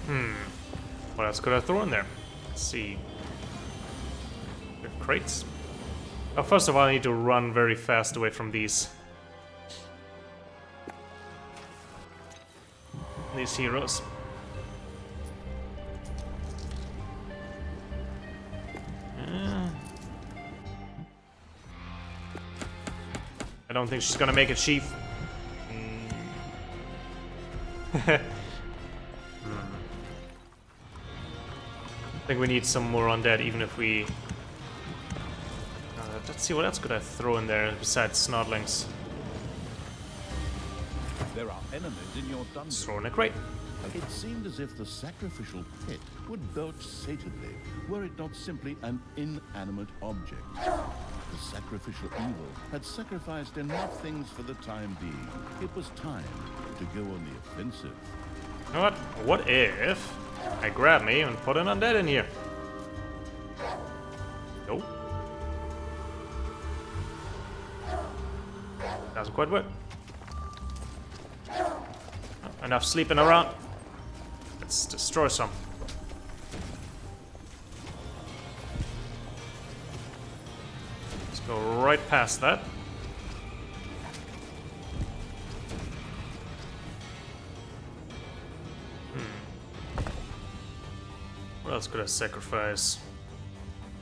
there. What else could I throw in there? Let's see. We have crates. Oh, first of all, I need to run very fast away from these heroes. I don't think she's gonna make it, Chief. I think we need some more undead, even if we... let's see, what else could I throw in there besides snotlings? There are enemies in your dungeon. Let's throw in a crate. It seemed as if the sacrificial pit would belch satedly, were it not simply an inanimate object. The sacrificial evil had sacrificed enough things for the time being. It was time to go on the offensive. You know what? What if I grab me and put an undead in here? Nope. Doesn't quite work. Enough sleeping around. Let's destroy some. Let's go right past that. What else could I sacrifice?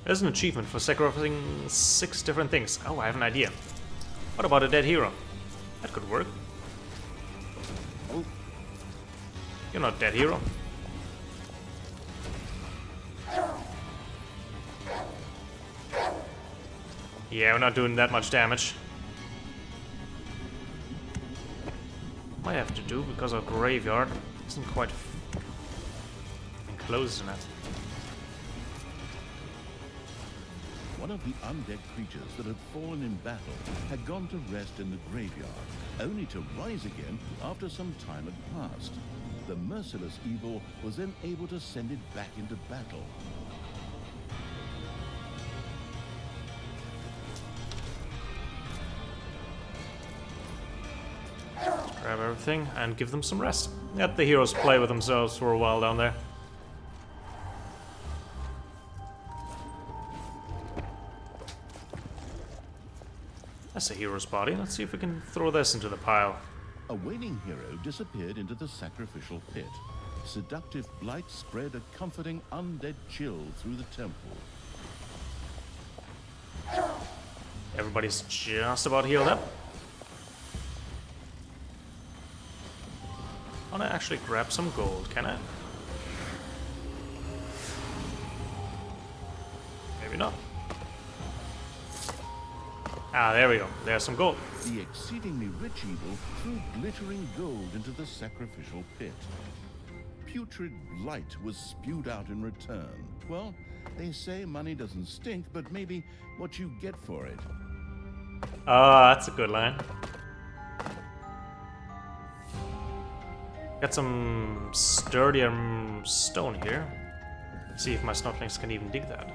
There's an achievement for sacrificing 6 different things. Oh, I have an idea. What about a dead hero? That could work. Oh, You're not dead, hero. Yeah, we're not doing that much damage. Might have to do because our graveyard isn't quite enclosed enough. one of the undead creatures that had fallen in battle had gone to rest in the graveyard, only to rise again after some time had passed. The merciless evil was then able to send it back into battle. Grab everything and give them some rest. Let the heroes play with themselves for a while down there. That's a hero's body. Let's see if we can throw this into the pile. A wailing hero disappeared into the sacrificial pit. Seductive blight spread a comforting undead chill through the temple. Everybody's just about healed up. I want to actually grab some gold, can I? Maybe not. Ah, there we go. There's some gold. The exceedingly rich evil threw glittering gold into the sacrificial pit. Putrid blight was spewed out in return. Well, they say money doesn't stink, but maybe what you get for it. Ah, that's a good line. Got some sturdier stone here. See if my snotlings can even dig that.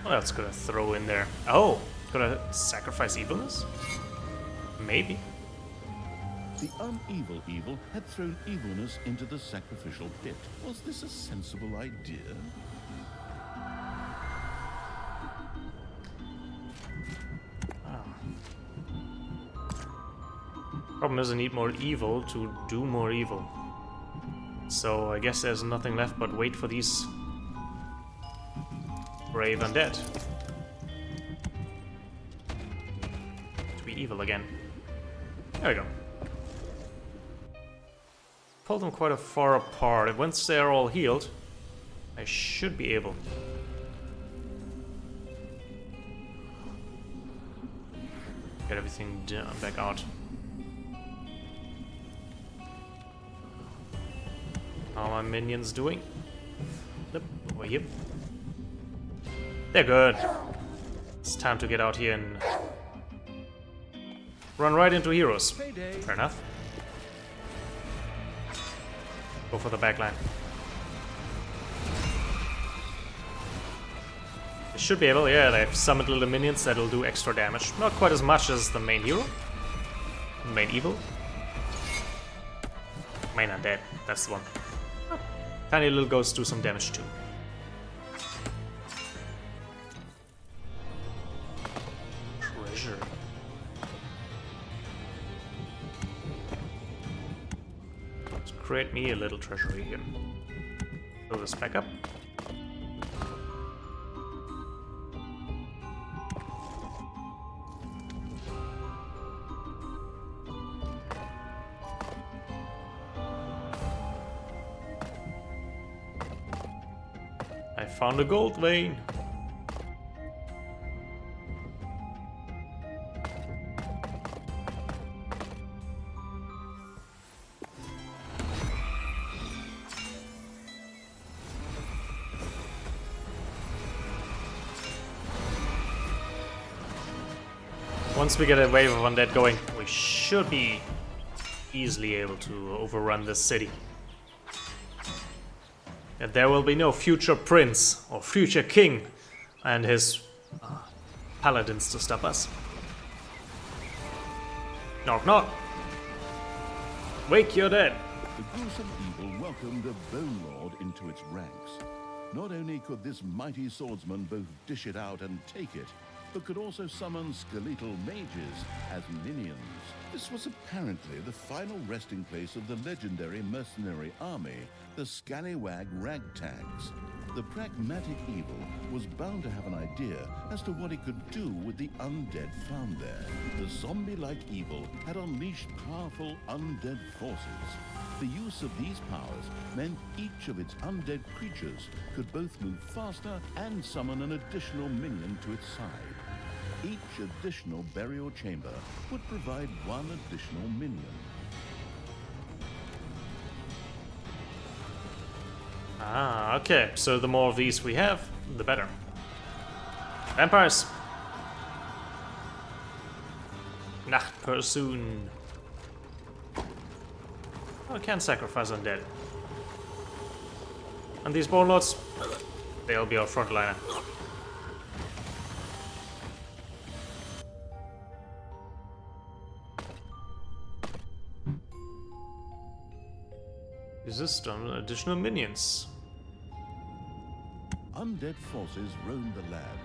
What else could I throw in there? Oh, could I sacrifice evilness? Maybe. The unevel evil had thrown evilness into the sacrificial pit. Was this a sensible idea? Problem is I need more evil to do more evil. So I guess there's nothing left but wait for these brave undead. evil again. There we go. Pulled them quite a far apart. Once they're all healed, I should be able. Get everything back out. How are my minions doing? Nope, over here. They're good. It's time to get out here and run right into heroes. Fair enough. Go for the backline. They should be able, yeah, they've summoned little minions that'll do extra damage. Not quite as much as the main hero. Main evil. Main undead, that's the one. Tiny little ghosts do some damage too. Treasure. Let's create me a little treasury here. Fill this back up. I found a gold vein. Once we get a wave of undead going, we should be easily able to overrun this city. And there will be no future prince or future king and his paladins to stop us. Knock knock. Wake your dead. The gruesome evil welcomed a Bone Lord into its ranks. Not only could this mighty swordsman both dish it out and take it, but could also summon skeletal mages as minions. This was apparently the final resting place of the legendary mercenary army, the Scallywag Ragtags. The pragmatic evil was bound to have an idea as to what it could do with the undead found there. The zombie-like evil had unleashed powerful undead forces. The use of these powers meant each of its undead creatures could both move faster and summon an additional minion to its side. Each additional burial chamber would provide one additional minion. Ah, okay. So the more of these we have, the better. Vampires. Nachtpersoon. Oh, I can sacrifice undead. And these Bone Lords, they'll be our frontliner. Resist on additional minions. Undead forces roamed the land.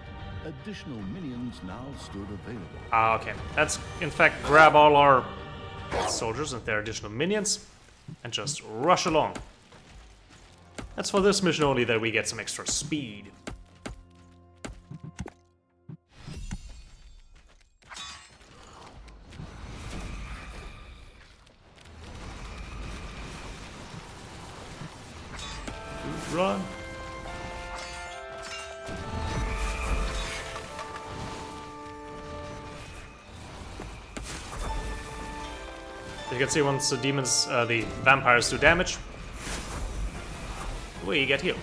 Additional minions now stood available. Ah, okay. Let's, in fact, grab all our soldiers and their additional minions and just rush along. That's for this mission only that we get some extra speed. Run. You can see once the demons, the vampires do damage, we get healed.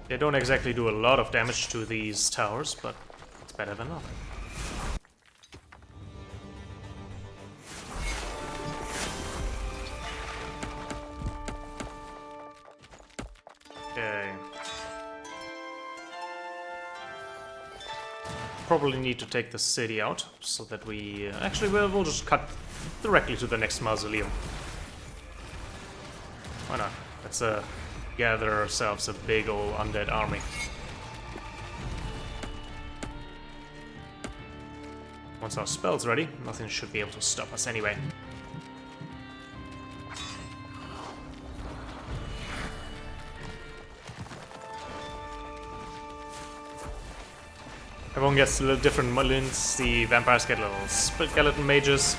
They don't exactly do a lot of damage to these towers, but it's better than nothing. Okay. Probably need to take the city out so that we actually we'll just cut directly to the next mausoleum. Why not? Let's gather ourselves a big old undead army. Once our spell's ready, nothing should be able to stop us anyway. Everyone gets little different mullions. The vampires get little skeleton mages.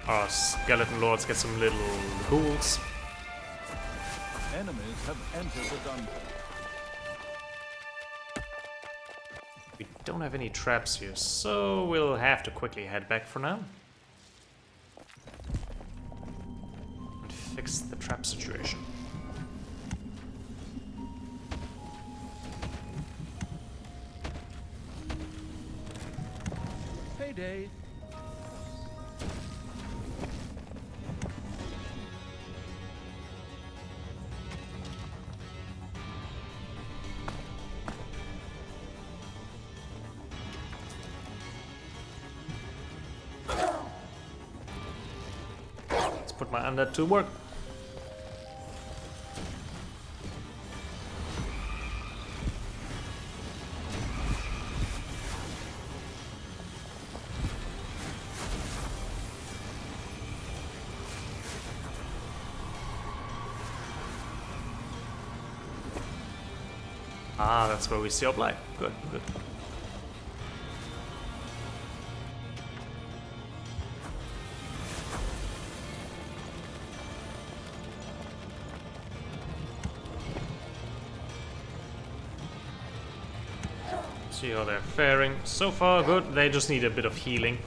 Our skeleton lords get some little ghouls. Enemies have entered the dungeon. We don't have any traps here, so we'll have to quickly head back for now. And fix the trap situation. Payday. Let's put my undead to work. Ah, that's where we see our blight. Good, good. See how they're faring. So far, good. They just need a bit of healing.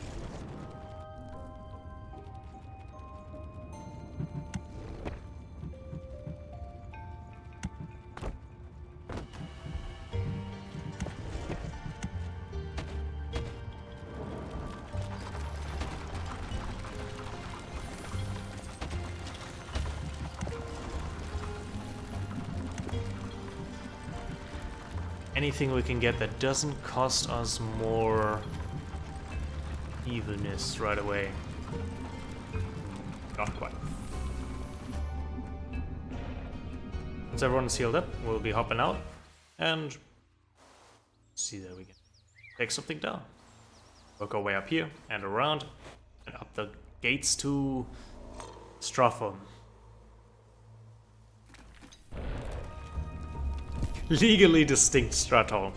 Anything we can get that doesn't cost us more evilness right away. Not quite. Once everyone's healed up, we'll be hopping out and see that we can take something down. Work our way up here and around and up the gates to Stratham. Legally distinct Stratholm.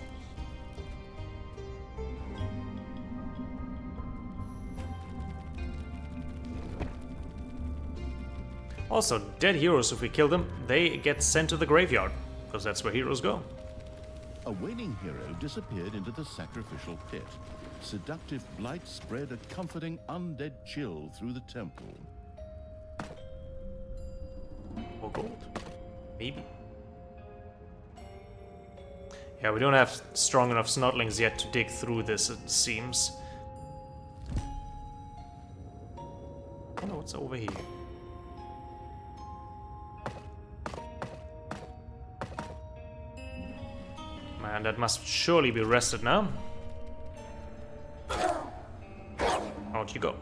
Also, dead heroes, if we kill them, they get sent to the graveyard, because that's where heroes go. A waning hero disappeared into the sacrificial pit. Seductive blight spread a comforting undead chill through the temple. More gold? Maybe. Yeah, we don't have strong enough snotlings yet to dig through this, it seems. Oh no, what's over here? Man, that must surely be rested now. Out you go.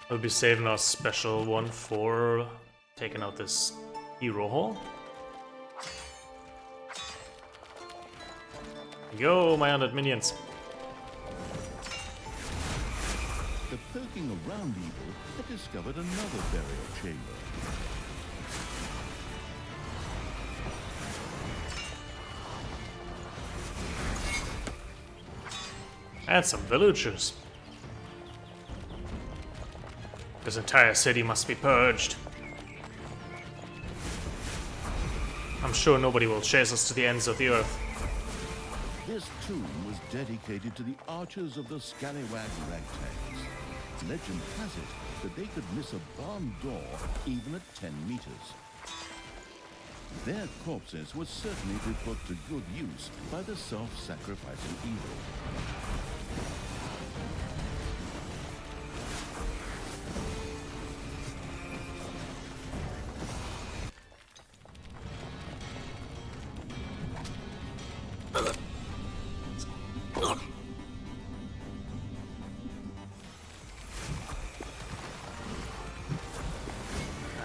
We'll be saving our special one for taking out this hero hall. Yo, my undead minions. The poking around evil had discovered another burial chamber. And some villagers. This entire city must be purged. I'm sure nobody will chase us to the ends of the earth. This tomb was dedicated to the archers of the Scallywag Ragtags. Legend has it that they could miss a barn door even at 10 meters. Their corpses were certainly to be put to good use by the self-sacrificing evil. There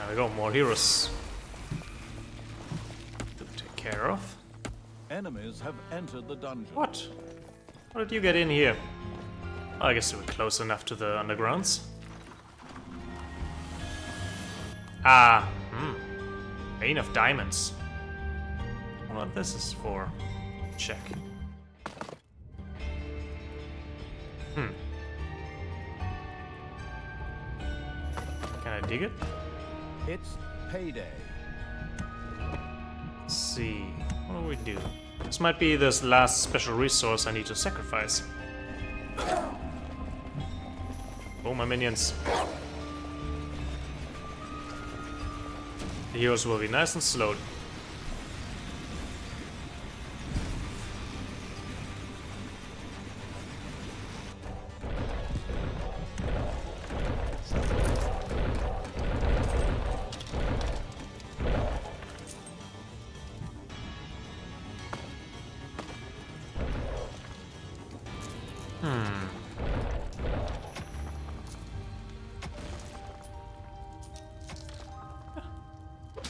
we go, more heroes to take care of. Enemies have entered the dungeon. What? How did you get in here? Oh, I guess you were close enough to the undergrounds. Ah, Vein of Diamonds. I wonder what this is for. Check. Can I dig it? It's payday. Let's see. What do we do? This might be this last special resource I need to sacrifice. Oh, my minions. The heroes will be nice and slowed.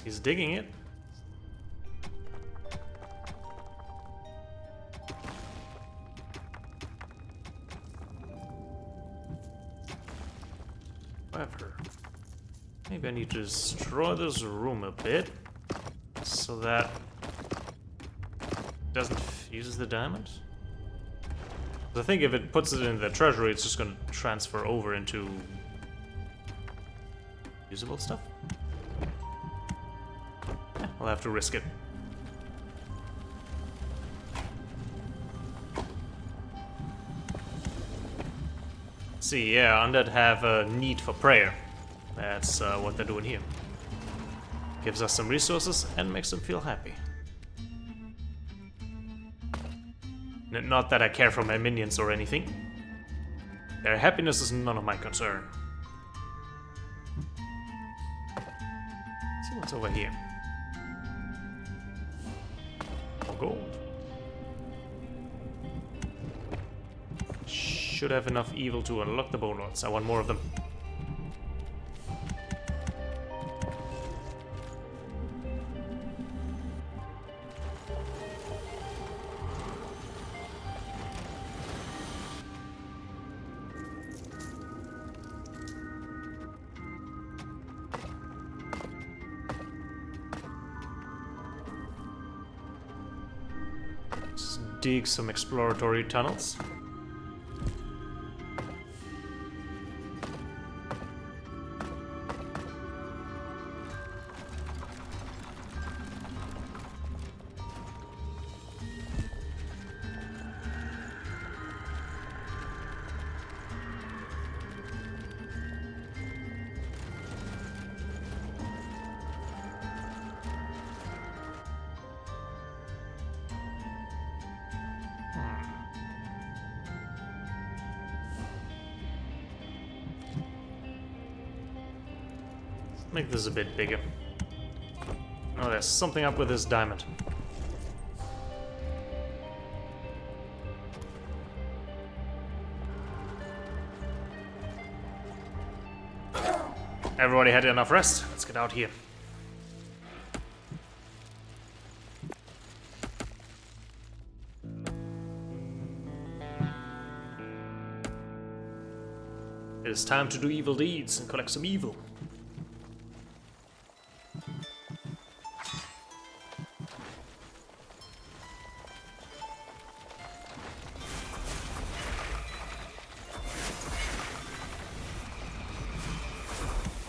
He's digging it. However, maybe I need to destroy this room a bit so that it doesn't fuse the diamond. 'Cause I think if it puts it in the treasury, it's just going to transfer over into usable stuff. I'll have to risk it. See, yeah, undead have a need for prayer. That's what they're doing here. Gives us some resources and makes them feel happy. Not that I care for my minions or anything. Their happiness is none of my concern. Let's see what's over here. Gold. Should have enough evil to unlock the bone rods. I want more of them. Dig some exploratory tunnels. Make this a bit bigger. Oh, there's something up with this diamond. Everybody had enough rest. Let's get out here. It is time to do evil deeds and collect some evil.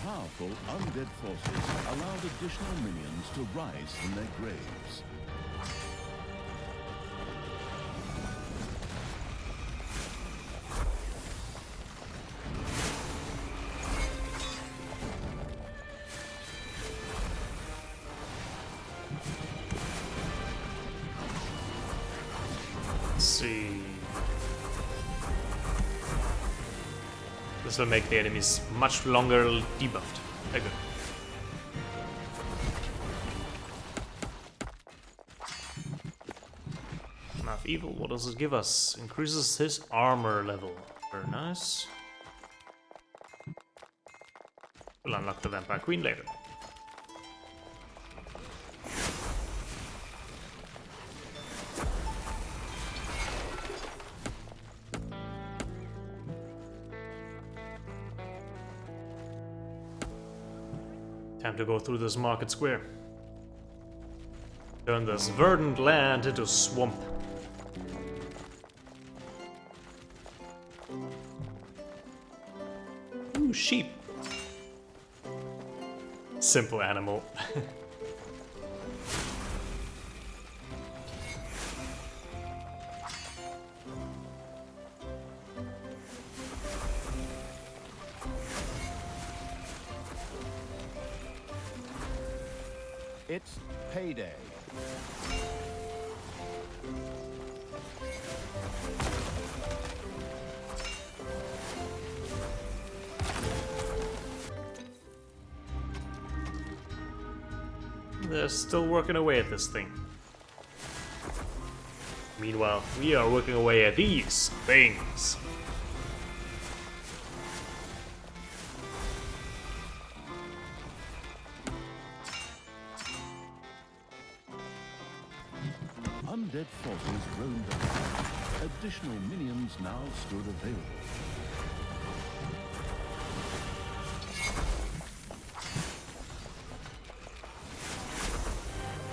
Powerful undead forces allowed additional minions to rise from their graves. Let's see. This will make the enemies much longer debuffed. Very good. of Evil. What does it give us? Increases his armor level. Very nice. We'll unlock the Vampire Queen later. Time to go through this market square. Turn this verdant land into swamp. Ooh, sheep. Simple animal. It's payday. They're still working away at this thing. Meanwhile, we are working away at these things. Undead forces roamed about. Additional minions now stood available.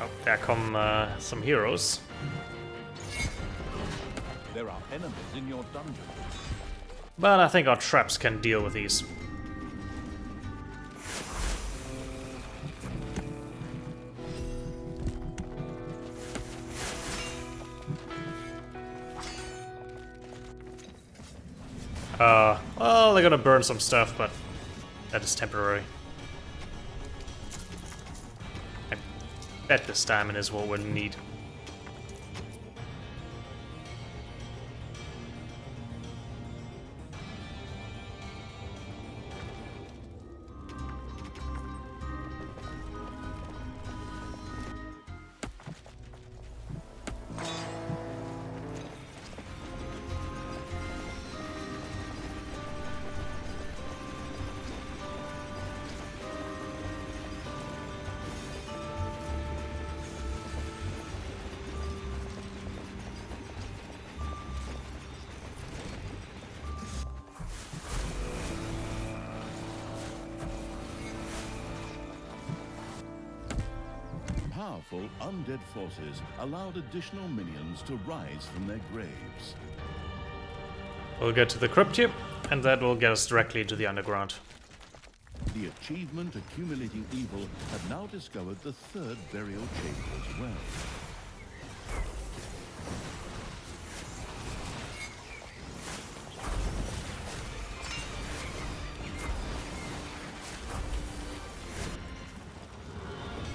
Oh, there come some heroes. There are enemies in your dungeon. But I think our traps can deal with these. Well, they're gonna burn some stuff, but that is temporary. I bet this diamond is what we need. Powerful undead forces allowed additional minions to rise from their graves. We'll get to the crypt here, and that will get us directly into the underground. The achievement Accumulating Evil have now discovered the third burial chamber as well.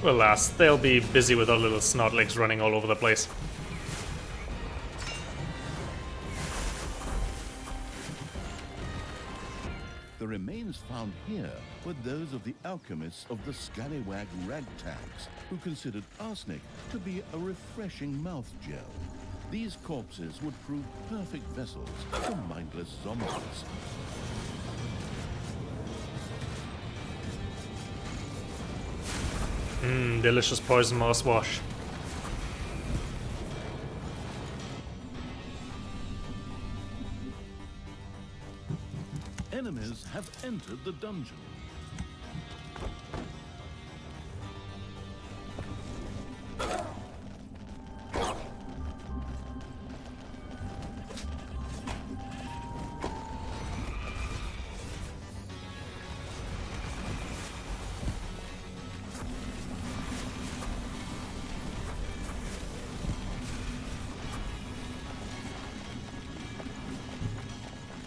Well, last, they'll be busy with our little snotlings running all over the place. The remains found here were those of the alchemists of the scallywag ragtags, who considered arsenic to be a refreshing mouth gel. These corpses would prove perfect vessels for mindless zombies. Delicious poison mouse wash. Enemies have entered the dungeon.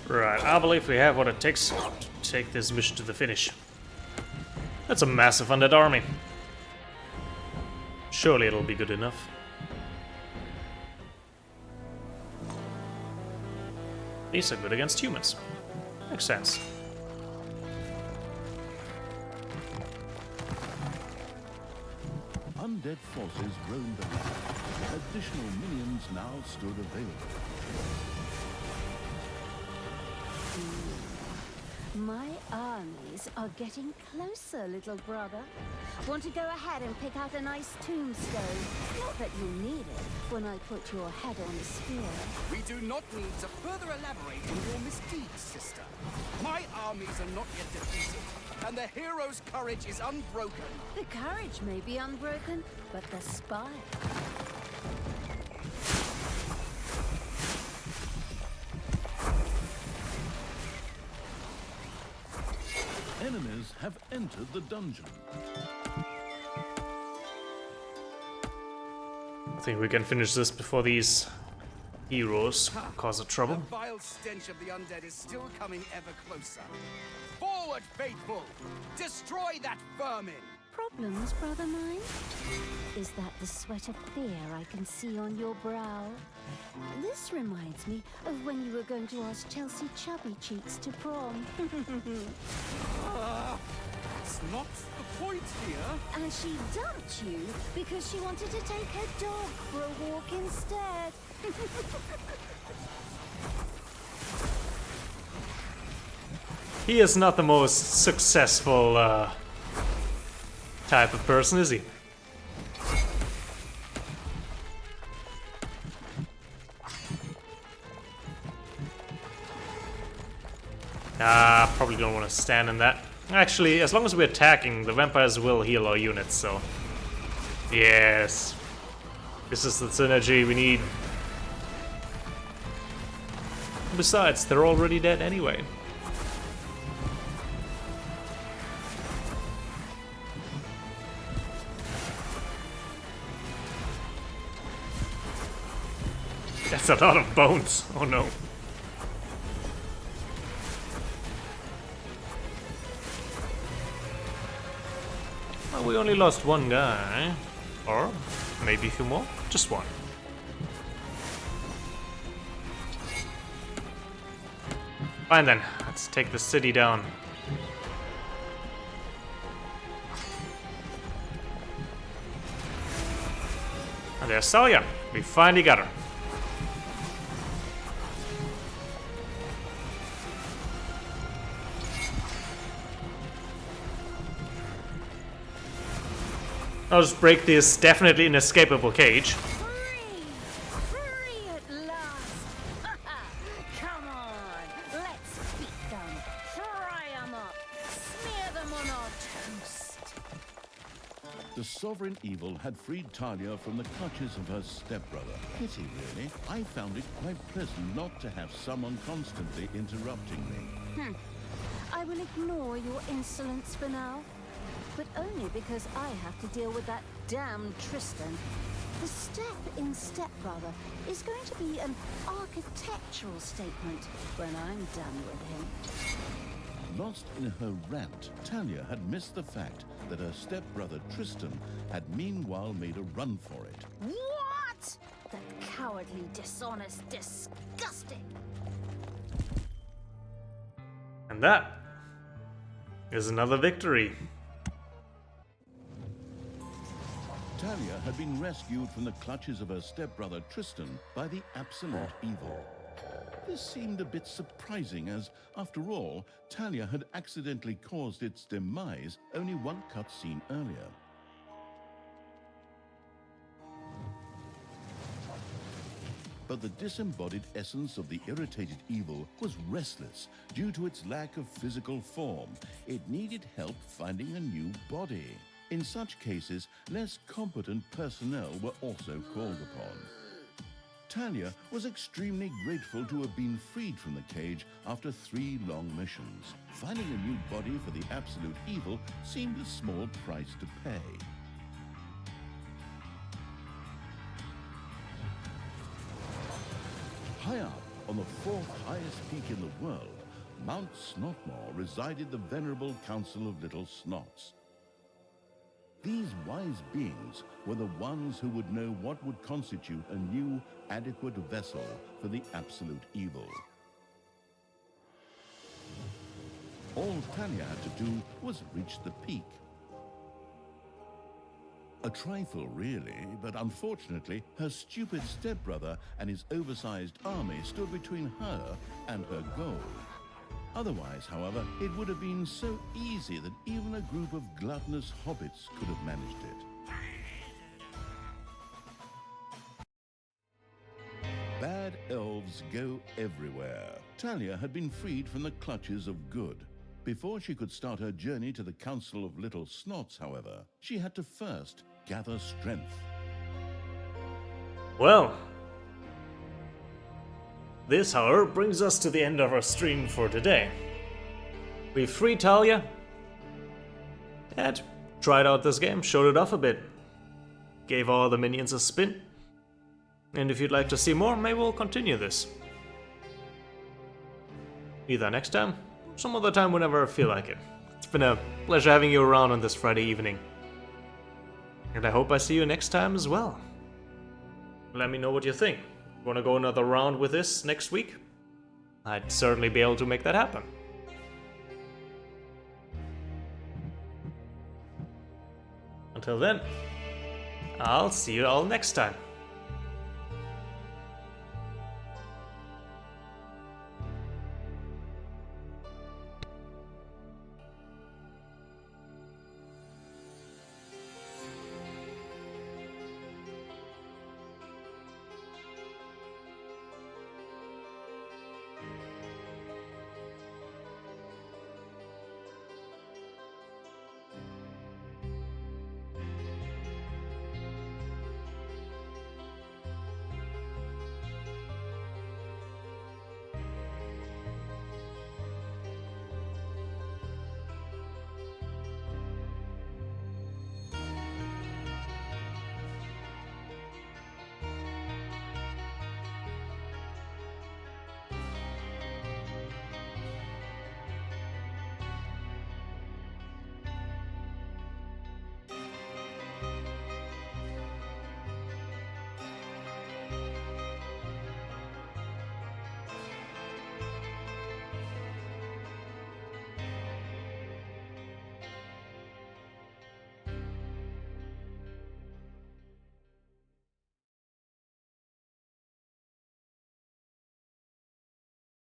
Right, I believe we have what it takes to take this mission to the finish. That's a massive undead army. Surely it'll be good enough. These are good against humans. Makes sense. Undead forces roamed around. Additional minions now stood available. My armies are getting closer, little brother. Want to go ahead and pick out a nice tombstone? Not that you'll need it when I put your head on the spear. We do not need to further elaborate on your misdeeds, sister. My armies are not yet defeated, and the hero's courage is unbroken. The courage may be unbroken, but the spine. Enemies have entered the dungeon. I think we can finish this before these heroes cause a trouble. The vile stench of the undead is still coming ever closer. Forward, faithful! Destroy that vermin! Problems, brother mine? Is that the sweat of fear I can see on your brow? This reminds me of when you were going to ask Chelsea Chubby Cheeks to prom. That's not the point here. And she dumped you because she wanted to take her dog for a walk instead. He is not the most successful type of person, is he? Probably don't want to stand in that. Actually, as long as we're attacking, the vampires will heal our units, so... Yes. This is the synergy we need. Besides, they're already dead anyway. That's a lot of bones. Oh no. Well, we only lost one guy. Or maybe a few more. Just one. Fine then. Let's take the city down. And there's Salia. We finally got her. I'll just break this definitely inescapable cage. Free! Free at last! Come on, let's beat them, fry them up, smear them on our toast. The sovereign evil had freed Talia from the clutches of her stepbrother. Pity, really. I found it quite pleasant not to have someone constantly interrupting me. I will ignore your insolence for now, but only because I have to deal with that damn Tristan. The step in Stepbrother is going to be an architectural statement when I'm done with him. Lost in her rant, Talia had missed the fact that her stepbrother Tristan had meanwhile made a run for it. What? That cowardly, dishonest, disgusting. And that is another victory. Talia had been rescued from the clutches of her stepbrother Tristan by the absolute evil. This seemed a bit surprising as, after all, Talia had accidentally caused its demise only one cutscene earlier. But the disembodied essence of the irritated evil was restless due to its lack of physical form. It needed help finding a new body. In such cases, less competent personnel were also called upon. Talia was extremely grateful to have been freed from the cage after 3 long missions. Finding a new body for the absolute evil seemed a small price to pay. High up on the 4th highest peak in the world, Mount Snotmore, resided the venerable Council of Little Snots. These wise beings were the ones who would know what would constitute a new, adequate vessel for the absolute evil. All Talia had to do was reach the peak. A trifle, really, but unfortunately, her stupid stepbrother and his oversized army stood between her and her goal. Otherwise, however, it would have been so easy that even a group of gluttonous hobbits could have managed it. Bad elves go everywhere. Talia had been freed from the clutches of good. Before she could start her journey to the Council of Little Snots, however, she had to first gather strength. Well, this, however, brings us to the end of our stream for today. We freed Talia and tried out this game, showed it off a bit, gave all the minions a spin. And if you'd like to see more, maybe we'll continue this. Either next time, or some other time whenever I feel like it. It's been a pleasure having you around on this Friday evening. And I hope I see you next time as well. Let me know what you think. Want to go another round with this next week? I'd certainly be able to make that happen. Until then, I'll see you all next time.